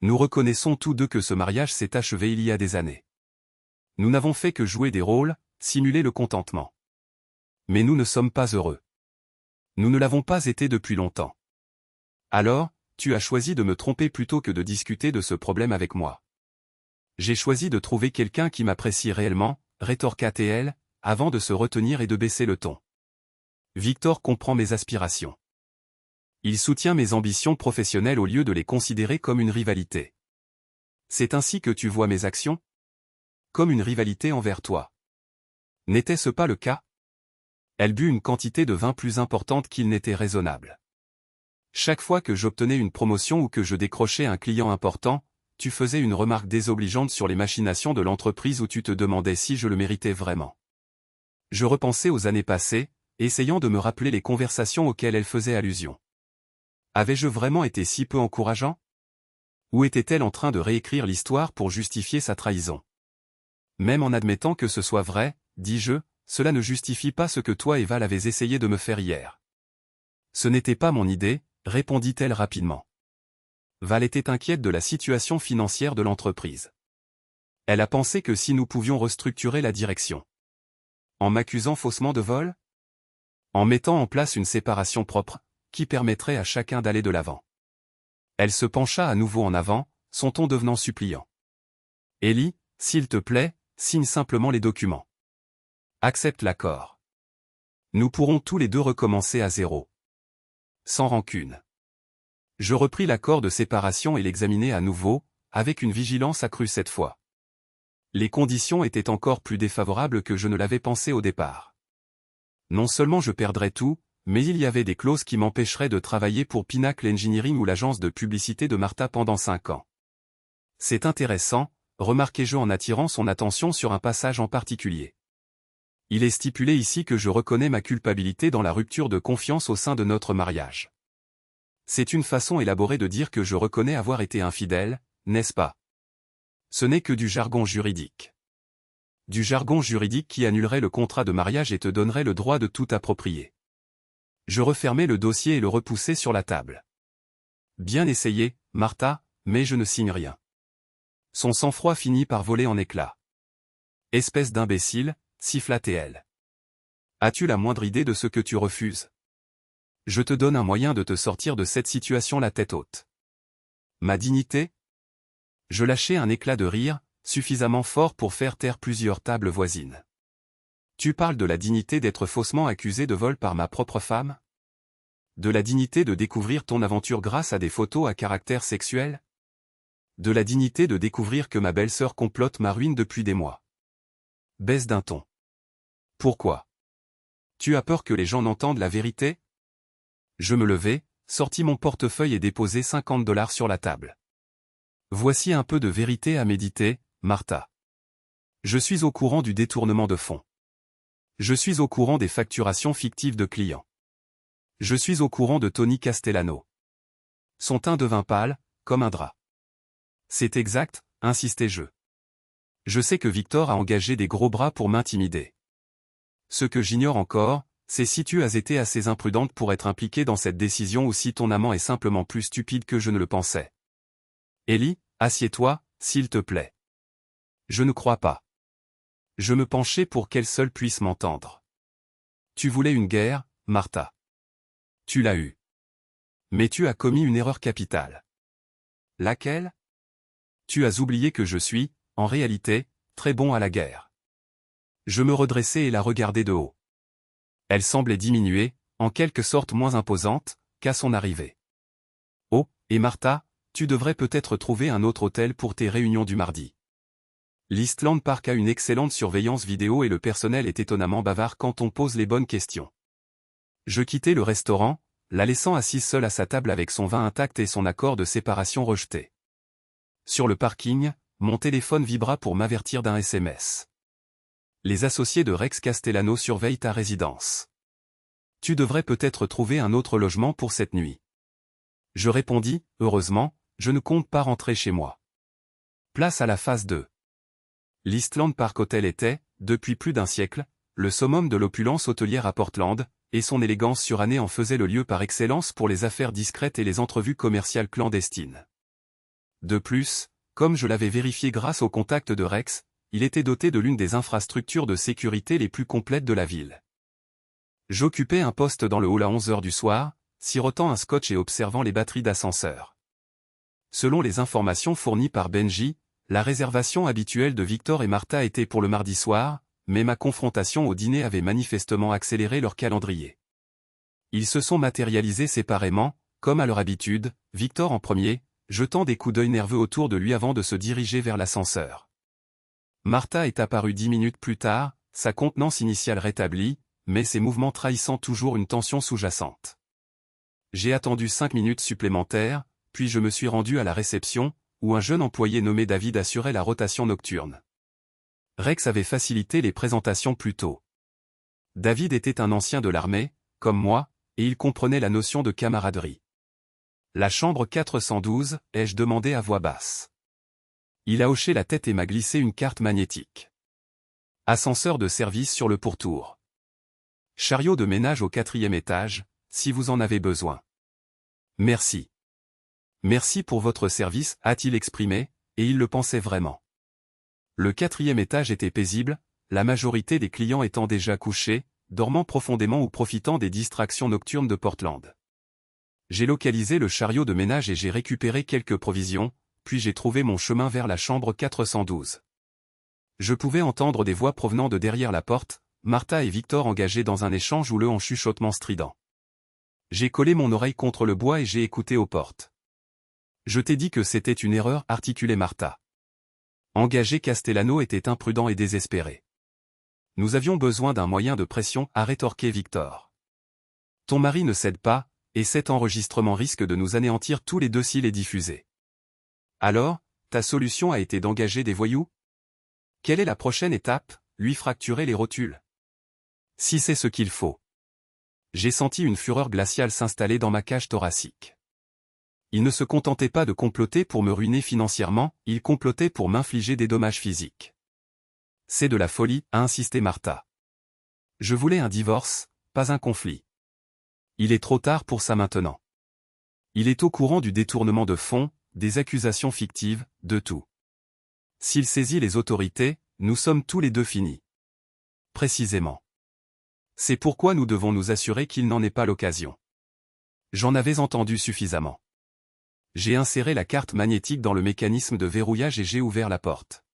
Nous reconnaissons tous deux que ce mariage s'est achevé il y a des années. Nous n'avons fait que jouer des rôles, simuler le contentement. Mais nous ne sommes pas heureux. Nous ne l'avons pas été depuis longtemps. Alors, tu as choisi de me tromper plutôt que de discuter de ce problème avec moi. J'ai choisi de trouver quelqu'un qui m'apprécie réellement, rétorqua-t-elle, avant de se retenir et de baisser le ton. Victor comprend mes aspirations. Il soutient mes ambitions professionnelles au lieu de les considérer comme une rivalité. C'est ainsi que tu vois mes actions? Comme une rivalité envers toi. N'était-ce pas le cas? Elle but une quantité de vin plus importante qu'il n'était raisonnable. Chaque fois que j'obtenais une promotion ou que je décrochais un client important, tu faisais une remarque désobligeante sur les machinations de l'entreprise où tu te demandais si je le méritais vraiment. Je repensais aux années passées, essayant de me rappeler les conversations auxquelles elle faisait allusion. Avais-je vraiment été si peu encourageant? Ou était-elle en train de réécrire l'histoire pour justifier sa trahison? Même en admettant que ce soit vrai, dis-je, cela ne justifie pas ce que toi et Val avez essayé de me faire hier. Ce n'était pas mon idée, répondit-elle rapidement. Val était inquiète de la situation financière de l'entreprise. Elle a pensé que si nous pouvions restructurer la direction. En m'accusant faussement de vol? En mettant en place une séparation propre, qui permettrait à chacun d'aller de l'avant. Elle se pencha à nouveau en avant, son ton devenant suppliant. Ellie, s'il te plaît, signe simplement les documents. Accepte l'accord. Nous pourrons tous les deux recommencer à zéro. Sans rancune. Je repris l'accord de séparation et l'examinai à nouveau, avec une vigilance accrue cette fois. Les conditions étaient encore plus défavorables que je ne l'avais pensé au départ. Non seulement je perdrais tout, mais il y avait des clauses qui m'empêcheraient de travailler pour Pinnacle Engineering ou l'agence de publicité de Martha pendant 5 ans. C'est intéressant, remarquai-je en attirant son attention sur un passage en particulier. Il est stipulé ici que je reconnais ma culpabilité dans la rupture de confiance au sein de notre mariage. C'est une façon élaborée de dire que je reconnais avoir été infidèle, n'est-ce pas? Ce n'est que du jargon juridique. Du jargon juridique qui annulerait le contrat de mariage et te donnerait le droit de tout approprier. Je refermai le dossier et le repoussai sur la table. Bien essayé, Martha, mais je ne signe rien. Son sang-froid finit par voler en éclats. Espèce d'imbécile, siffla-t-elle. As-tu la moindre idée de ce que tu refuses? Je te donne un moyen de te sortir de cette situation la tête haute. Ma dignité? Je lâchai un éclat de rire, suffisamment fort pour faire taire plusieurs tables voisines. Tu parles de la dignité d'être faussement accusé de vol par ma propre femme? De la dignité de découvrir ton aventure grâce à des photos à caractère sexuel? De la dignité de découvrir que ma belle-sœur complote ma ruine depuis des mois? Baisse d'un ton. Pourquoi? Tu as peur que les gens n'entendent la vérité? Je me levai, sortis mon portefeuille et déposai $50 sur la table. Voici un peu de vérité à méditer, Martha. Je suis au courant du détournement de fonds. Je suis au courant des facturations fictives de clients. Je suis au courant de Tony Castellano. Son teint devint pâle, comme un drap. C'est exact, insistai-je. Je sais que Victor a engagé des gros bras pour m'intimider. Ce que j'ignore encore, c'est si tu as été assez imprudente pour être impliquée dans cette décision ou si ton amant est simplement plus stupide que je ne le pensais. Ellie, assieds-toi, s'il te plaît. Je ne crois pas. Je me penchai pour qu'elle seule puisse m'entendre. Tu voulais une guerre, Martha. Tu l'as eue. Mais tu as commis une erreur capitale. Laquelle? Tu as oublié que je suis, en réalité, très bon à la guerre. Je me redressai et la regardai de haut. Elle semblait diminuer, en quelque sorte moins imposante, qu'à son arrivée. Oh, et Martha, tu devrais peut-être trouver un autre hôtel pour tes réunions du mardi. L'Eastland Park a une excellente surveillance vidéo et le personnel est étonnamment bavard quand on pose les bonnes questions. Je quittai le restaurant, la laissant assise seule à sa table avec son vin intact et son accord de séparation rejeté. Sur le parking, mon téléphone vibra pour m'avertir d'un SMS. Les associés de Rex Castellano surveillent ta résidence. Tu devrais peut-être trouver un autre logement pour cette nuit. Je répondis, heureusement, je ne compte pas rentrer chez moi. Place à la phase 2. L'Eastland Park Hotel était, depuis plus d'un siècle, le summum de l'opulence hôtelière à Portland, et son élégance surannée en faisait le lieu par excellence pour les affaires discrètes et les entrevues commerciales clandestines. De plus, comme je l'avais vérifié grâce au contact de Rex, il était doté de l'une des infrastructures de sécurité les plus complètes de la ville. J'occupais un poste dans le hall à 11h du soir, sirotant un scotch et observant les batteries d'ascenseur. Selon les informations fournies par Benji, la réservation habituelle de Victor et Martha était pour le mardi soir, mais ma confrontation au dîner avait manifestement accéléré leur calendrier. Ils se sont matérialisés séparément, comme à leur habitude, Victor en premier, jetant des coups d'œil nerveux autour de lui avant de se diriger vers l'ascenseur. Martha est apparue 10 minutes plus tard, sa contenance initiale rétablie, mais ses mouvements trahissant toujours une tension sous-jacente. J'ai attendu 5 minutes supplémentaires, puis je me suis rendu à la réception, où un jeune employé nommé David assurait la rotation nocturne. Rex avait facilité les présentations plus tôt. David était un ancien de l'armée, comme moi, et il comprenait la notion de camaraderie. La chambre 412, ai-je demandé à voix basse. Il a hoché la tête et m'a glissé une carte magnétique. Ascenseur de service sur le pourtour. Chariot de ménage au 4e étage, si vous en avez besoin. Merci. Merci pour votre service, a-t-il exprimé, et il le pensait vraiment. Le 4e étage était paisible, la majorité des clients étant déjà couchés, dormant profondément ou profitant des distractions nocturnes de Portland. J'ai localisé le chariot de ménage et j'ai récupéré quelques provisions, puis j'ai trouvé mon chemin vers la chambre 412. Je pouvais entendre des voix provenant de derrière la porte, Martha et Victor engagés dans un échange houleux en chuchotement strident. J'ai collé mon oreille contre le bois et j'ai écouté aux portes. Je t'ai dit que c'était une erreur, articulait Martha. Engager Castellano était imprudent et désespéré. Nous avions besoin d'un moyen de pression, a rétorqué Victor. Ton mari ne cède pas, et cet enregistrement risque de nous anéantir tous les deux s'il est diffusé. Alors, ta solution a été d'engager des voyous? Quelle est la prochaine étape? Lui fracturer les rotules. Si c'est ce qu'il faut. J'ai senti une fureur glaciale s'installer dans ma cage thoracique. Il ne se contentait pas de comploter pour me ruiner financièrement, il complotait pour m'infliger des dommages physiques. C'est de la folie, a insisté Martha. Je voulais un divorce, pas un conflit. Il est trop tard pour ça maintenant. Il est au courant du détournement de fonds, des accusations fictives, de tout. S'il saisit les autorités, nous sommes tous les deux finis. Précisément. C'est pourquoi nous devons nous assurer qu'il n'en ait pas l'occasion. J'en avais entendu suffisamment. J'ai inséré la carte magnétique dans le mécanisme de verrouillage et j'ai ouvert la porte.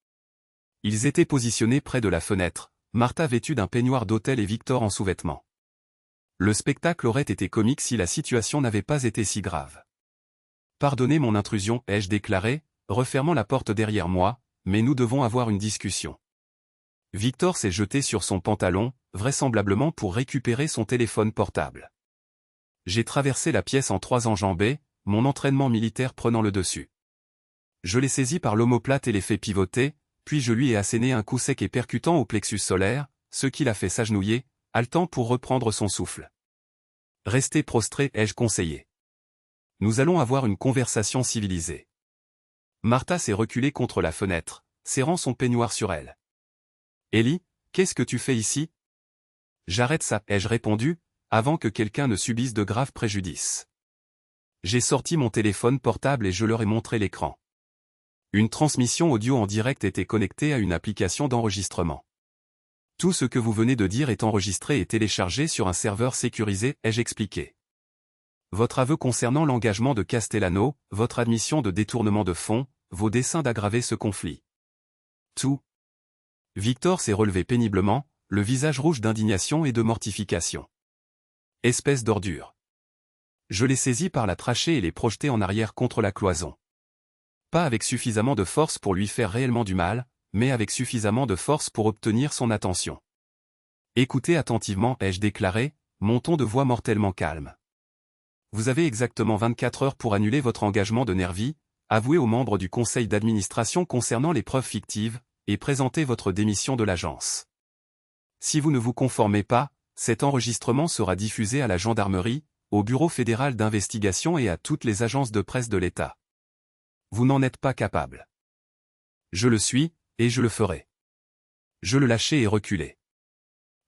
Ils étaient positionnés près de la fenêtre, Martha vêtue d'un peignoir d'hôtel et Victor en sous-vêtements. Le spectacle aurait été comique si la situation n'avait pas été si grave. Pardonnez mon intrusion, ai-je déclaré, refermant la porte derrière moi, mais nous devons avoir une discussion. Victor s'est jeté sur son pantalon, vraisemblablement pour récupérer son téléphone portable. J'ai traversé la pièce en 3 enjambées, mon entraînement militaire prenant le dessus. Je l'ai saisi par l'omoplate et l'ai fait pivoter, puis je lui ai asséné un coup sec et percutant au plexus solaire, ce qui l'a fait s'agenouiller, haletant pour reprendre son souffle. Restez prostré, ai-je conseillé. Nous allons avoir une conversation civilisée. Martha s'est reculée contre la fenêtre, serrant son peignoir sur elle. Ellie, qu'est-ce que tu fais ici? J'arrête ça, ai-je répondu, avant que quelqu'un ne subisse de graves préjudices. J'ai sorti mon téléphone portable et je leur ai montré l'écran. Une transmission audio en direct était connectée à une application d'enregistrement. Tout ce que vous venez de dire est enregistré et téléchargé sur un serveur sécurisé, ai-je expliqué. Votre aveu concernant l'engagement de Castellano, votre admission de détournement de fonds, vos desseins d'aggraver ce conflit. Tout. Victor s'est relevé péniblement, le visage rouge d'indignation et de mortification. Espèce d'ordure. Je l'ai saisi par la trachée et l'ai projeté en arrière contre la cloison. Pas avec suffisamment de force pour lui faire réellement du mal, mais avec suffisamment de force pour obtenir son attention. Écoutez attentivement, ai-je déclaré, mon ton de voix mortellement calme. Vous avez exactement 24 heures pour annuler votre engagement de Nervi, avouer aux membres du conseil d'administration concernant les preuves fictives, et présenter votre démission de l'agence. Si vous ne vous conformez pas, cet enregistrement sera diffusé à la gendarmerie, au Bureau fédéral d'investigation et à toutes les agences de presse de l'État. Vous n'en êtes pas capable. Je le suis, et je le ferai. Je le lâchai et reculai.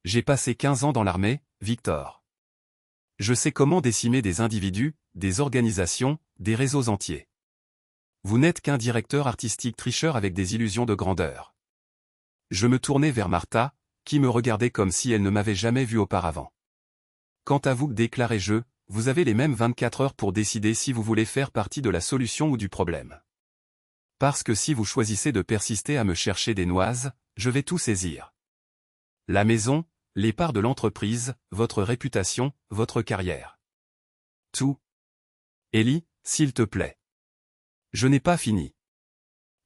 J'ai passé 15 ans dans l'armée, Victor. Je sais comment décimer des individus, des organisations, des réseaux entiers. Vous n'êtes qu'un directeur artistique tricheur avec des illusions de grandeur. Je me tournai vers Martha, qui me regardait comme si elle ne m'avait jamais vu auparavant. Quant à vous, déclarai-je, vous avez les mêmes 24 heures pour décider si vous voulez faire partie de la solution ou du problème. Parce que si vous choisissez de persister à me chercher des noises, je vais tout saisir. La maison, les parts de l'entreprise, votre réputation, votre carrière. Tout. Ellie, s'il te plaît. Je n'ai pas fini.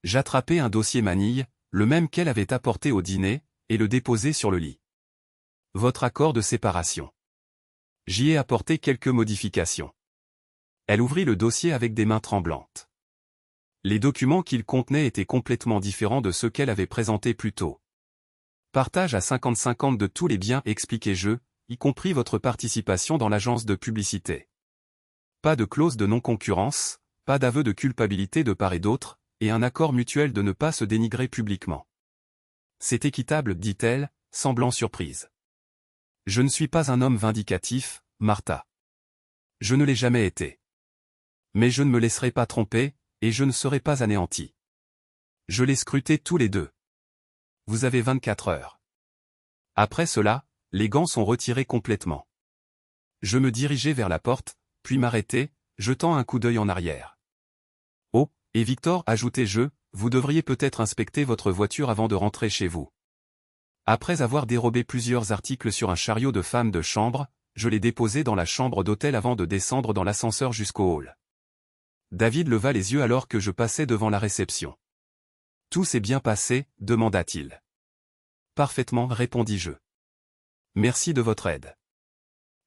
J'attrapai un dossier manille, le même qu'elle avait apporté au dîner, et le déposai sur le lit. Votre accord de séparation. J'y ai apporté quelques modifications. Elle ouvrit le dossier avec des mains tremblantes. Les documents qu'il contenait étaient complètement différents de ceux qu'elle avait présentés plus tôt. Partage à 50-50 de tous les biens, expliquai-je, y compris votre participation dans l'agence de publicité. Pas de clause de non-concurrence, pas d'aveu de culpabilité de part et d'autre, et un accord mutuel de ne pas se dénigrer publiquement. C'est équitable, dit-elle, semblant surprise. Je ne suis pas un homme vindicatif, Martha. Je ne l'ai jamais été. Mais je ne me laisserai pas tromper, et je ne serai pas anéanti. Je l'ai scruté tous les deux. Vous avez 24 heures. Après cela, les gants sont retirés complètement. Je me dirigeai vers la porte, puis m'arrêtai, jetant un coup d'œil en arrière. Oh, et Victor, ajoutai-je, vous devriez peut-être inspecter votre voiture avant de rentrer chez vous. Après avoir dérobé plusieurs articles sur un chariot de femme de chambre, je les déposai dans la chambre d'hôtel avant de descendre dans l'ascenseur jusqu'au hall. David leva les yeux alors que je passais devant la réception. Tout s'est bien passé, demanda-t-il. Parfaitement, répondis-je. Merci de votre aide.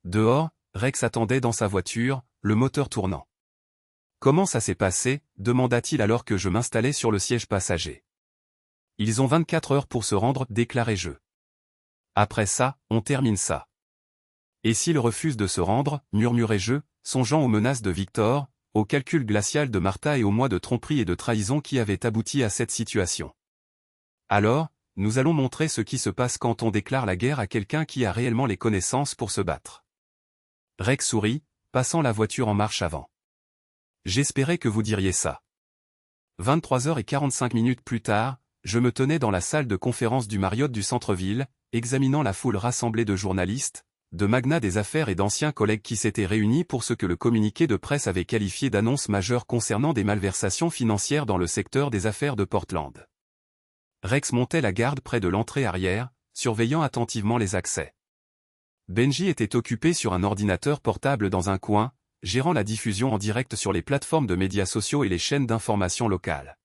Dehors, Rex attendait dans sa voiture, le moteur tournant. « Comment ça s'est passé ?» demanda-t-il alors que je m'installais sur le siège passager. « Ils ont 24 heures pour se rendre, déclarai-je. Après ça, on termine ça. » « Et s'ils refusent de se rendre, murmurai-je, songeant aux menaces de Victor, au calcul glacial de Martha et aux mois de tromperie et de trahison qui avaient abouti à cette situation. Alors, nous allons montrer ce qui se passe quand on déclare la guerre à quelqu'un qui a réellement les connaissances pour se battre. Rex sourit, passant la voiture en marche avant. J'espérais que vous diriez ça. 23h45 plus tard, je me tenais dans la salle de conférence du Marriott du centre-ville, examinant la foule rassemblée de journalistes, de magnats des affaires et d'anciens collègues qui s'étaient réunis pour ce que le communiqué de presse avait qualifié d'annonce majeure concernant des malversations financières dans le secteur des affaires de Portland. Rex montait la garde près de l'entrée arrière, surveillant attentivement les accès. Benji était occupé sur un ordinateur portable dans un coin, gérant la diffusion en direct sur les plateformes de médias sociaux et les chaînes d'information locales.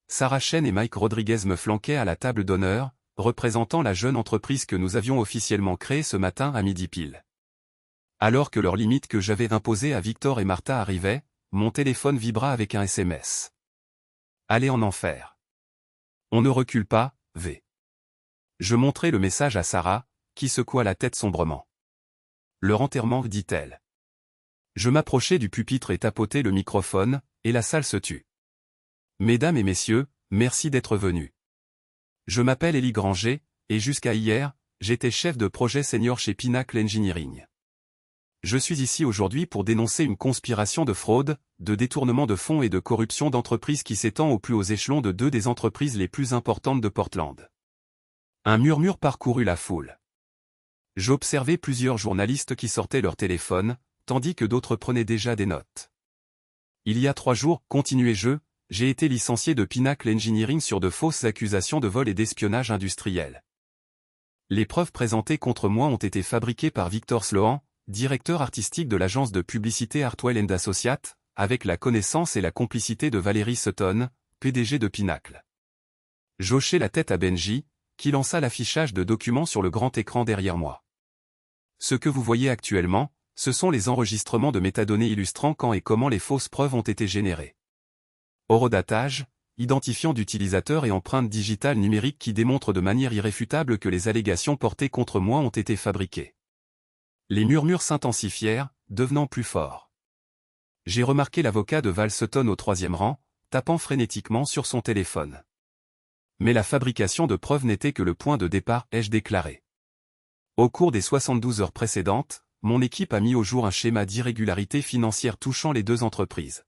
Sarah Chen et Mike Rodriguez me flanquaient à la table d'honneur, représentant la jeune entreprise que nous avions officiellement créée ce matin à midi pile. Alors que leur limite que j'avais imposée à Victor et Martha arrivait, mon téléphone vibra avec un SMS. Allez en enfer. On ne recule pas, V. Je montrai le message à Sarah, qui secoua la tête sombrement. Leur enterrement, dit-elle. Je m'approchai du pupitre et tapotai le microphone, et la salle se tut. Mesdames et messieurs, merci d'être venus. Je m'appelle Élie Granger, et jusqu'à hier, j'étais chef de projet senior chez Pinnacle Engineering. Je suis ici aujourd'hui pour dénoncer une conspiration de fraude, de détournement de fonds et de corruption d'entreprises qui s'étend aux plus hauts échelons de deux des entreprises les plus importantes de Portland. Un murmure parcourut la foule. J'observais plusieurs journalistes qui sortaient leur téléphone, tandis que d'autres prenaient déjà des notes. Il y a 3 jours, continuai-je, j'ai été licencié de Pinnacle Engineering sur de fausses accusations de vol et d'espionnage industriel. Les preuves présentées contre moi ont été fabriquées par Victor Sloan, directeur artistique de l'agence de publicité Hartwell & Associates, avec la connaissance et la complicité de Valerie Sutton, PDG de Pinnacle. J'hochai la tête à Benji, qui lança l'affichage de documents sur le grand écran derrière moi. Ce que vous voyez actuellement, ce sont les enregistrements de métadonnées illustrant quand et comment les fausses preuves ont été générées. Horodatage, identifiant d'utilisateurs et empreintes digitales numériques qui démontrent de manière irréfutable que les allégations portées contre moi ont été fabriquées. Les murmures s'intensifièrent, devenant plus forts. J'ai remarqué l'avocat de Val Sutton au 3e rang, tapant frénétiquement sur son téléphone. Mais la fabrication de preuves n'était que le point de départ, ai-je déclaré. Au cours des 72 heures précédentes, mon équipe a mis au jour un schéma d'irrégularité financière touchant les deux entreprises.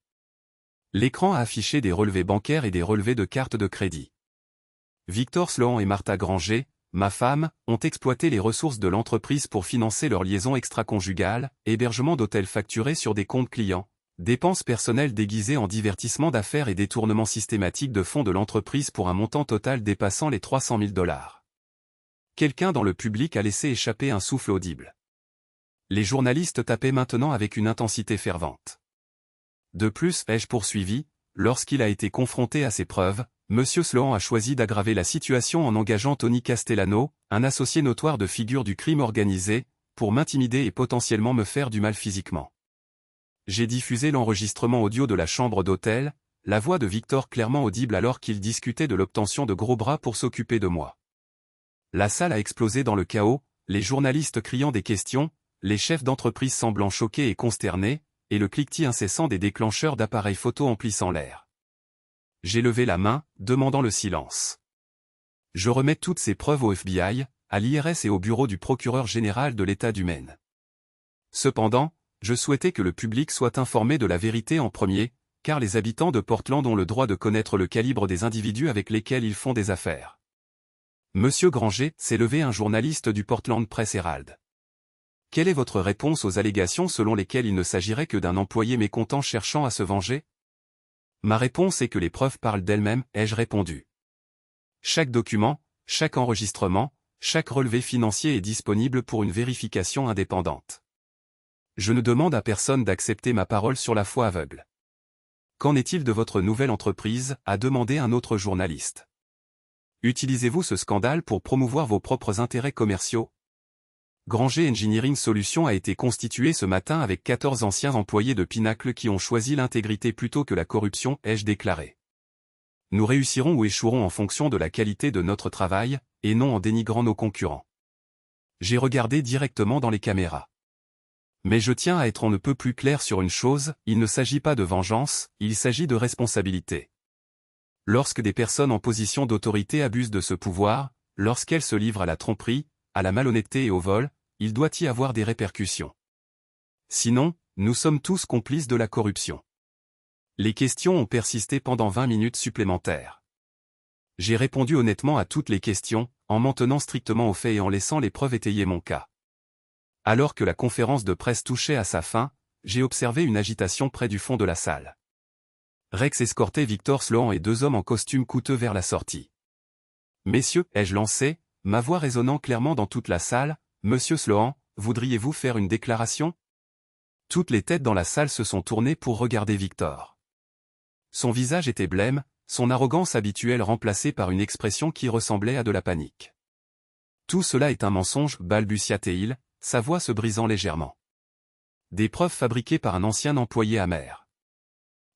L'écran a affiché des relevés bancaires et des relevés de cartes de crédit. Victor Sloan et Martha Granger, ma femme, ont exploité les ressources de l'entreprise pour financer leur liaison extra-conjugale, hébergement d'hôtels facturés sur des comptes clients, dépenses personnelles déguisées en divertissement d'affaires et détournement systématique de fonds de l'entreprise pour un montant total dépassant les $300 000. Quelqu'un dans le public a laissé échapper un souffle audible. Les journalistes tapaient maintenant avec une intensité fervente. De plus, ai-je poursuivi, lorsqu'il a été confronté à ces preuves, M. Sloan a choisi d'aggraver la situation en engageant Tony Castellano, un associé notoire de figure du crime organisé, pour m'intimider et potentiellement me faire du mal physiquement. J'ai diffusé l'enregistrement audio de la chambre d'hôtel, la voix de Victor clairement audible alors qu'il discutait de l'obtention de gros bras pour s'occuper de moi. La salle a explosé dans le chaos, les journalistes criant des questions, les chefs d'entreprise semblant choqués et consternés, et le cliquetis incessant des déclencheurs d'appareils photo emplissant l'air. J'ai levé la main, demandant le silence. Je remets toutes ces preuves au FBI, à l'IRS et au bureau du procureur général de l'État du Maine. Cependant, je souhaitais que le public soit informé de la vérité en premier, car les habitants de Portland ont le droit de connaître le calibre des individus avec lesquels ils font des affaires. Monsieur Granger, s'est levé un journaliste du Portland Press Herald. Quelle est votre réponse aux allégations selon lesquelles il ne s'agirait que d'un employé mécontent cherchant à se venger? Ma réponse est que les preuves parlent d'elles-mêmes, ai-je répondu. Chaque document, chaque enregistrement, chaque relevé financier est disponible pour une vérification indépendante. Je ne demande à personne d'accepter ma parole sur la foi aveugle. Qu'en est-il de votre nouvelle entreprise, a demandé un autre journaliste. Utilisez-vous ce scandale pour promouvoir vos propres intérêts commerciaux? Granger Engineering Solutions a été constitué ce matin avec 14 anciens employés de Pinacle qui ont choisi l'intégrité plutôt que la corruption, ai-je déclaré. Nous réussirons ou échouerons en fonction de la qualité de notre travail, et non en dénigrant nos concurrents. J'ai regardé directement dans les caméras. Mais je tiens à être on ne peut plus clair sur une chose, il ne s'agit pas de vengeance, il s'agit de responsabilité. Lorsque des personnes en position d'autorité abusent de ce pouvoir, lorsqu'elles se livrent à la tromperie, à la malhonnêteté et au vol, il doit y avoir des répercussions. Sinon, nous sommes tous complices de la corruption. Les questions ont persisté pendant 20 minutes supplémentaires. J'ai répondu honnêtement à toutes les questions, en m'en tenant strictement aux faits et en laissant les preuves étayer mon cas. Alors que la conférence de presse touchait à sa fin, j'ai observé une agitation près du fond de la salle. Rex escortait Victor Sloan et 2 hommes en costume coûteux vers la sortie. « Messieurs, ai-je lancé, ma voix résonnant clairement dans toute la salle, « Monsieur Sloan, voudriez-vous faire une déclaration ?» Toutes les têtes dans la salle se sont tournées pour regarder Victor. Son visage était blême, son arrogance habituelle remplacée par une expression qui ressemblait à de la panique. « Tout cela est un mensonge, balbutia-t-il, sa voix se brisant légèrement. Des preuves fabriquées par un ancien employé amer.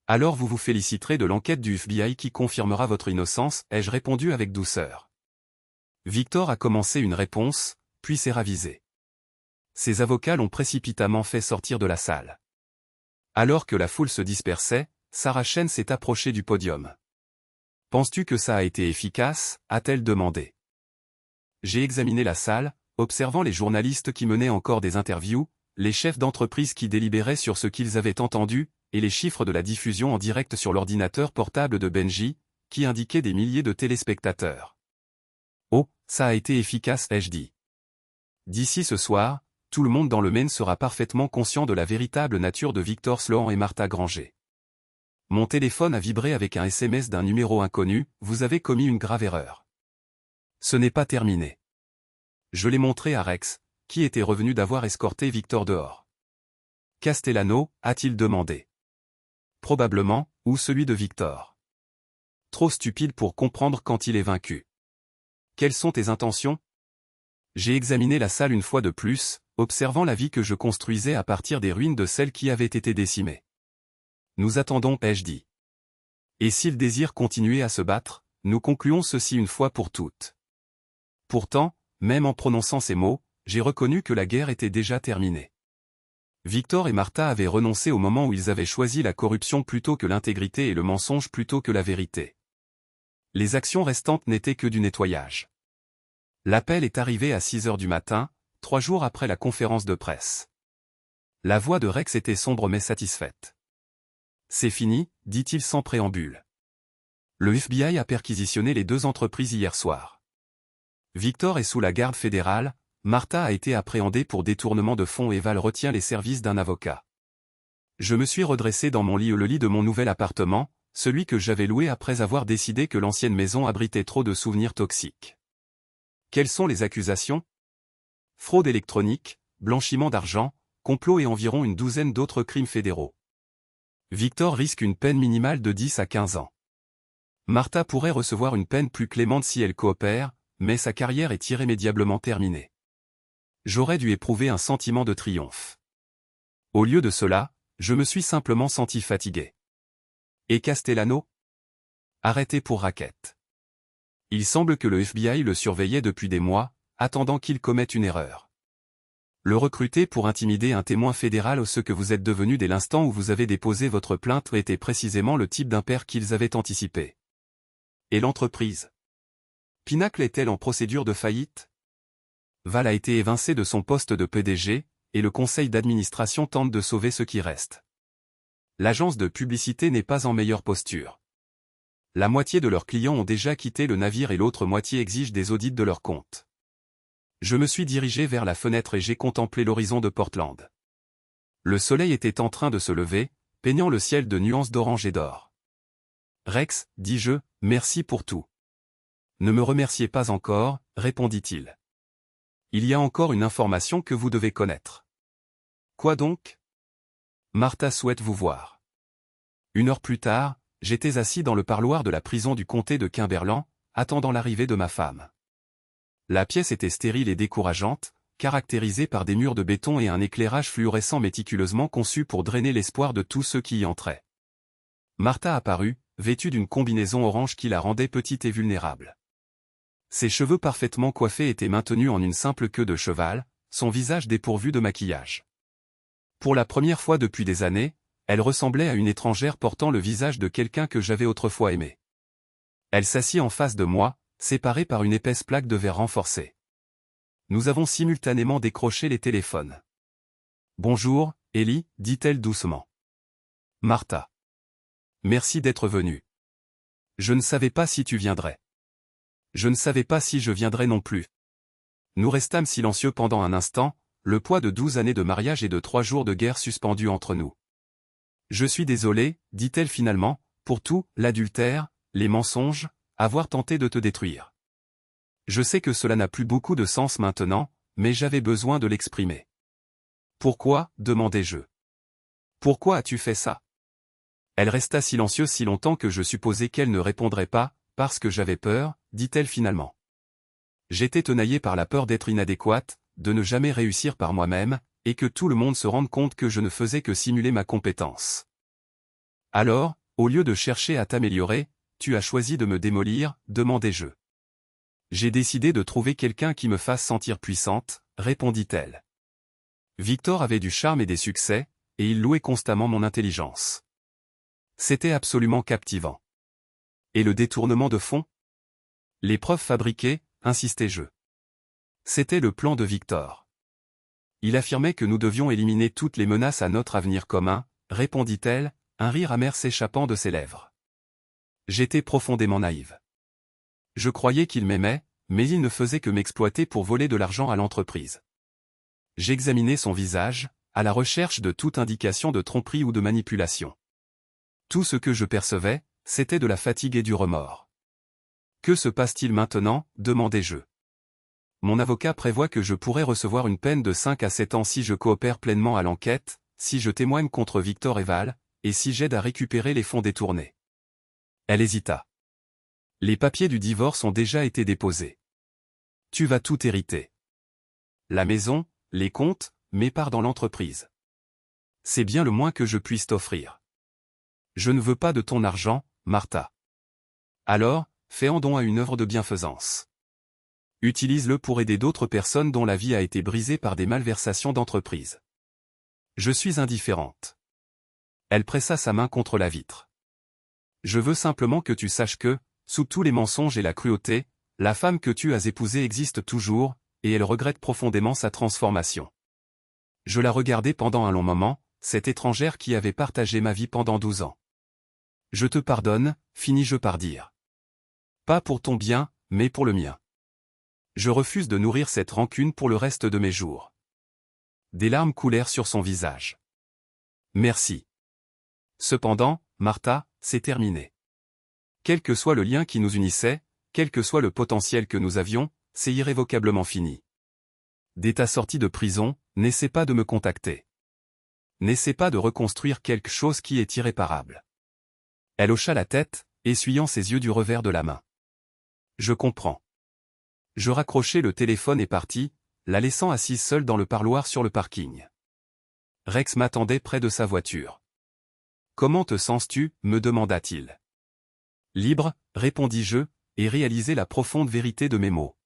Alors vous vous féliciterez de l'enquête du FBI qui confirmera votre innocence, ai-je répondu avec douceur. Victor a commencé une réponse, puis s'est ravisé. Ses avocats l'ont précipitamment fait sortir de la salle. Alors que la foule se dispersait, Sarah Chen s'est approchée du podium. « Penses-tu que ça a été efficace ?» a-t-elle demandé. J'ai examiné la salle, observant les journalistes qui menaient encore des interviews, les chefs d'entreprise qui délibéraient sur ce qu'ils avaient entendu, et les chiffres de la diffusion en direct sur l'ordinateur portable de Benji, qui indiquaient des milliers de téléspectateurs. « Oh, ça a été efficace, ai-je dit. D'ici ce soir, tout le monde dans le Maine sera parfaitement conscient de la véritable nature de Victor Sloan et Martha Granger. Mon téléphone a vibré avec un SMS d'un numéro inconnu, vous avez commis une grave erreur. Ce n'est pas terminé. Je l'ai montré à Rex, qui était revenu d'avoir escorté Victor dehors. Castellano, a-t-il demandé. Probablement, ou celui de Victor. Trop stupide pour comprendre quand il est vaincu. Quelles sont tes intentions? J'ai examiné la salle une fois de plus, observant la vie que je construisais à partir des ruines de celles qui avaient été décimées. Nous attendons, ai-je dit. Et s'il désire continuer à se battre, nous concluons ceci une fois pour toutes. Pourtant, même en prononçant ces mots, j'ai reconnu que la guerre était déjà terminée. Victor et Martha avaient renoncé au moment où ils avaient choisi la corruption plutôt que l'intégrité et le mensonge plutôt que la vérité. Les actions restantes n'étaient que du nettoyage. L'appel est arrivé à 6 heures du matin, 3 jours après la conférence de presse. La voix de Rex était sombre mais satisfaite. C'est fini, dit-il sans préambule. Le FBI a perquisitionné les 2 entreprises hier soir. Victor est sous la garde fédérale, Martha a été appréhendée pour détournement de fonds et Val retient les services d'un avocat. Je me suis redressé dans mon lit, le lit de mon nouvel appartement, celui que j'avais loué après avoir décidé que l'ancienne maison abritait trop de souvenirs toxiques. Quelles sont les accusations? Fraude électronique, blanchiment d'argent, complot et environ une douzaine d'autres crimes fédéraux. Victor risque une peine minimale de 10 à 15 ans. Martha pourrait recevoir une peine plus clémente si elle coopère, mais sa carrière est irrémédiablement terminée. J'aurais dû éprouver un sentiment de triomphe. Au lieu de cela, je me suis simplement senti fatigué. Et Castellano? Arrêté pour racket. Il semble que le FBI le surveillait depuis des mois, attendant qu'il commette une erreur. Le recruter pour intimider un témoin fédéral ou ce que vous êtes devenu dès l'instant où vous avez déposé votre plainte était précisément le type d'impair qu'ils avaient anticipé. Et l'entreprise? Pinacle est-elle en procédure de faillite? Val a été évincé de son poste de PDG, et le conseil d'administration tente de sauver ce qui reste. L'agence de publicité n'est pas en meilleure posture. La moitié de leurs clients ont déjà quitté le navire et l'autre moitié exige des audits de leurs comptes. Je me suis dirigé vers la fenêtre et j'ai contemplé l'horizon de Portland. Le soleil était en train de se lever, peignant le ciel de nuances d'orange et d'or. Rex, dis-je, merci pour tout. Ne me remerciez pas encore, répondit-il. Il y a encore une information que vous devez connaître. Quoi donc? Martha souhaite vous voir. 1 heure plus tard, j'étais assis dans le parloir de la prison du comté de Cumberland, attendant l'arrivée de ma femme. La pièce était stérile et décourageante, caractérisée par des murs de béton et un éclairage fluorescent méticuleusement conçu pour drainer l'espoir de tous ceux qui y entraient. Martha apparut, vêtue d'une combinaison orange qui la rendait petite et vulnérable. Ses cheveux parfaitement coiffés étaient maintenus en une simple queue de cheval, son visage dépourvu de maquillage. Pour la première fois depuis des années, elle ressemblait à une étrangère portant le visage de quelqu'un que j'avais autrefois aimé. Elle s'assit en face de moi, séparée par une épaisse plaque de verre renforcée. Nous avons simultanément décroché les téléphones. « Bonjour, Ellie, dit-elle doucement. « Martha. Merci d'être venue. Je ne savais pas si tu viendrais. Je ne savais pas si je viendrais non plus. » Nous restâmes silencieux pendant un instant, le poids de 12 années de mariage et de 3 jours de guerre suspendus entre nous. « Je suis désolée, dit-elle finalement, pour tout, l'adultère, les mensonges, avoir tenté de te détruire. Je sais que cela n'a plus beaucoup de sens maintenant, mais j'avais besoin de l'exprimer. »« Pourquoi ?» demandai-je. « Pourquoi as-tu fait ça ?» Elle resta silencieuse si longtemps que je supposais qu'elle ne répondrait pas, parce que j'avais peur, dit-elle finalement. J'étais tenaillé par la peur d'être inadéquate, de ne jamais réussir par moi-même, et que tout le monde se rende compte que je ne faisais que simuler ma compétence. Alors, au lieu de chercher à t'améliorer, tu as choisi de me démolir, demandai-je. J'ai décidé de trouver quelqu'un qui me fasse sentir puissante, répondit-elle. Victor avait du charme et des succès, et il louait constamment mon intelligence. C'était absolument captivant. Et le détournement de fonds? Les preuves fabriquées, insistai-je. C'était le plan de Victor. Il affirmait que nous devions éliminer toutes les menaces à notre avenir commun, répondit-elle, un rire amer s'échappant de ses lèvres. J'étais profondément naïve. Je croyais qu'il m'aimait, mais il ne faisait que m'exploiter pour voler de l'argent à l'entreprise. J'examinais son visage, à la recherche de toute indication de tromperie ou de manipulation. Tout ce que je percevais, c'était de la fatigue et du remords. Que se passe-t-il maintenant, demandai-je. Mon avocat prévoit que je pourrais recevoir une peine de 5 à 7 ans si je coopère pleinement à l'enquête, si je témoigne contre Victor et Val, et si j'aide à récupérer les fonds détournés. Elle hésita. Les papiers du divorce ont déjà été déposés. Tu vas tout hériter. La maison, les comptes, mes parts dans l'entreprise. C'est bien le moins que je puisse t'offrir. Je ne veux pas de ton argent, Martha. Alors, fais en don à une œuvre de bienfaisance. Utilise-le pour aider d'autres personnes dont la vie a été brisée par des malversations d'entreprise. Je suis indifférente. Elle pressa sa main contre la vitre. Je veux simplement que tu saches que, sous tous les mensonges et la cruauté, la femme que tu as épousée existe toujours, et elle regrette profondément sa transformation. Je la regardai pendant un long moment, cette étrangère qui avait partagé ma vie pendant 12 ans. Je te pardonne, finis-je par dire. Pas pour ton bien, mais pour le mien. Je refuse de nourrir cette rancune pour le reste de mes jours. Des larmes coulèrent sur son visage. Merci. Cependant, Martha, c'est terminé. Quel que soit le lien qui nous unissait, quel que soit le potentiel que nous avions, c'est irrévocablement fini. Dès ta sortie de prison, n'essaie pas de me contacter. N'essaie pas de reconstruire quelque chose qui est irréparable. Elle hocha la tête, essuyant ses yeux du revers de la main. Je comprends. Je raccrochai le téléphone et partis, la laissant assise seule dans le parloir sur le parking. Rex m'attendait près de sa voiture. « Comment te sens-tu » me demanda-t-il. « Libre », répondis-je, et réalisai la profonde vérité de mes mots.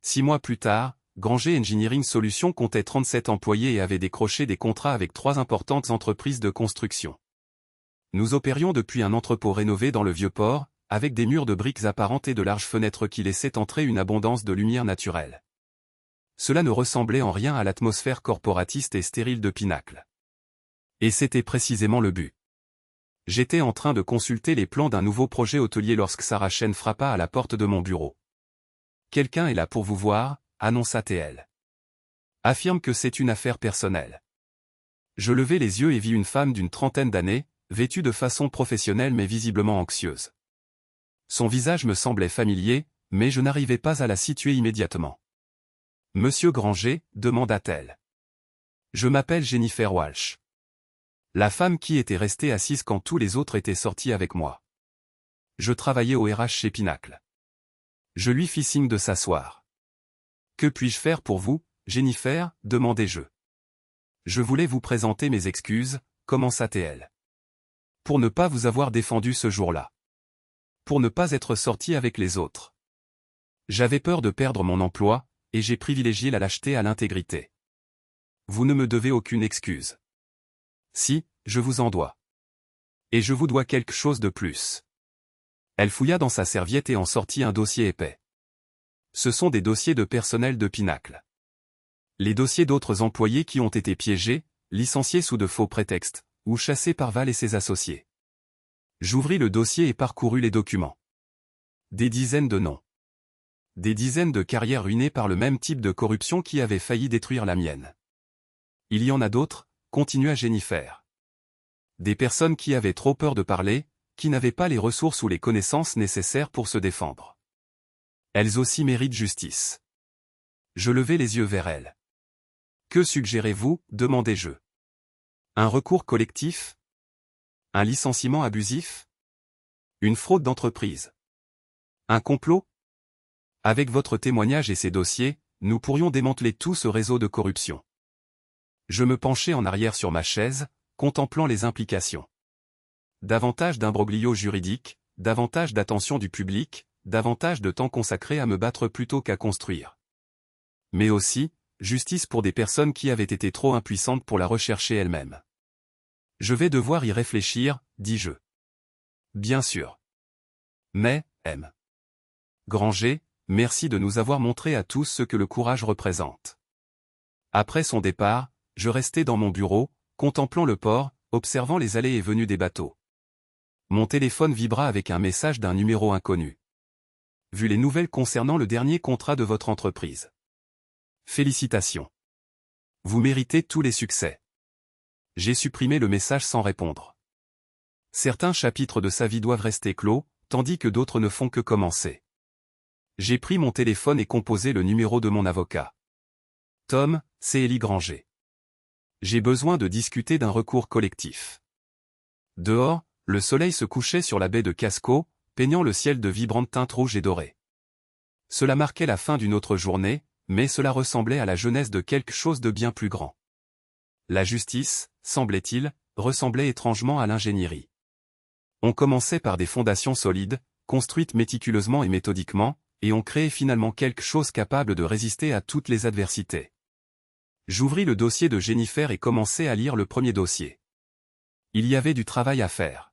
6 mois plus tard, Granger Engineering Solutions comptait 37 employés et avait décroché des contrats avec 3 importantes entreprises de construction. Nous opérions depuis un entrepôt rénové dans le Vieux-Port, avec des murs de briques apparentes et de larges fenêtres qui laissaient entrer une abondance de lumière naturelle. Cela ne ressemblait en rien à l'atmosphère corporatiste et stérile de Pinacle. Et c'était précisément le but. J'étais en train de consulter les plans d'un nouveau projet hôtelier lorsque Sarah Chen frappa à la porte de mon bureau. « Quelqu'un est là pour vous voir », annonça-t-elle. « Affirme que c'est une affaire personnelle. » Je levai les yeux et vis une femme d'une trentaine d'années, vêtue de façon professionnelle mais visiblement anxieuse. Son visage me semblait familier, mais je n'arrivais pas à la situer immédiatement. « Monsieur Granger » demanda-t-elle. « Je m'appelle Jennifer Walsh. La femme qui était restée assise quand tous les autres étaient sortis avec moi. Je travaillais au RH chez Pinacle. » Je lui fis signe de s'asseoir. « Que puis-je faire pour vous » Jennifer, demandai-je. Je voulais vous présenter mes excuses, commença-t-elle. Pour ne pas vous avoir défendu ce jour-là. Pour ne pas être sorti avec les autres. J'avais peur de perdre mon emploi, et j'ai privilégié la lâcheté à l'intégrité. Vous ne me devez aucune excuse. Si, je vous en dois. Et je vous dois quelque chose de plus. Elle fouilla dans sa serviette et en sortit un dossier épais. Ce sont des dossiers de personnel de Pinacle. Les dossiers d'autres employés qui ont été piégés, licenciés sous de faux prétextes, ou chassés par Val et ses associés. J'ouvris le dossier et parcourus les documents. Des dizaines de noms. Des dizaines de carrières ruinées par le même type de corruption qui avait failli détruire la mienne. Il y en a d'autres, continua Jennifer. Des personnes qui avaient trop peur de parler, qui n'avaient pas les ressources ou les connaissances nécessaires pour se défendre. Elles aussi méritent justice. Je levai les yeux vers elle. Que suggérez-vous, demandai-je. Un recours collectif? Un licenciement abusif? Une fraude d'entreprise? Un complot? Avec votre témoignage et ces dossiers, nous pourrions démanteler tout ce réseau de corruption. Je me penchai en arrière sur ma chaise, contemplant les implications. Davantage d'imbroglio juridique, davantage d'attention du public, davantage de temps consacré à me battre plutôt qu'à construire. Mais aussi, justice pour des personnes qui avaient été trop impuissantes pour la rechercher elles-mêmes. Je vais devoir y réfléchir, dis-je. Bien sûr. Mais, M. Granger, merci de nous avoir montré à tous ce que le courage représente. Après son départ, je restai dans mon bureau, contemplant le port, observant les allées et venues des bateaux. Mon téléphone vibra avec un message d'un numéro inconnu. Vu les nouvelles concernant le dernier contrat de votre entreprise. Félicitations. Vous méritez tous les succès. J'ai supprimé le message sans répondre. Certains chapitres de sa vie doivent rester clos, tandis que d'autres ne font que commencer. J'ai pris mon téléphone et composé le numéro de mon avocat. Tom, c'est Élie Granger. J'ai besoin de discuter d'un recours collectif. Dehors, le soleil se couchait sur la baie de Casco, peignant le ciel de vibrantes teintes rouges et dorées. Cela marquait la fin d'une autre journée, mais cela ressemblait à la jeunesse de quelque chose de bien plus grand. La justice, semblait-il, ressemblait étrangement à l'ingénierie. On commençait par des fondations solides, construites méticuleusement et méthodiquement, et on créait finalement quelque chose capable de résister à toutes les adversités. J'ouvris le dossier de Jennifer et commençai à lire le premier dossier. Il y avait du travail à faire.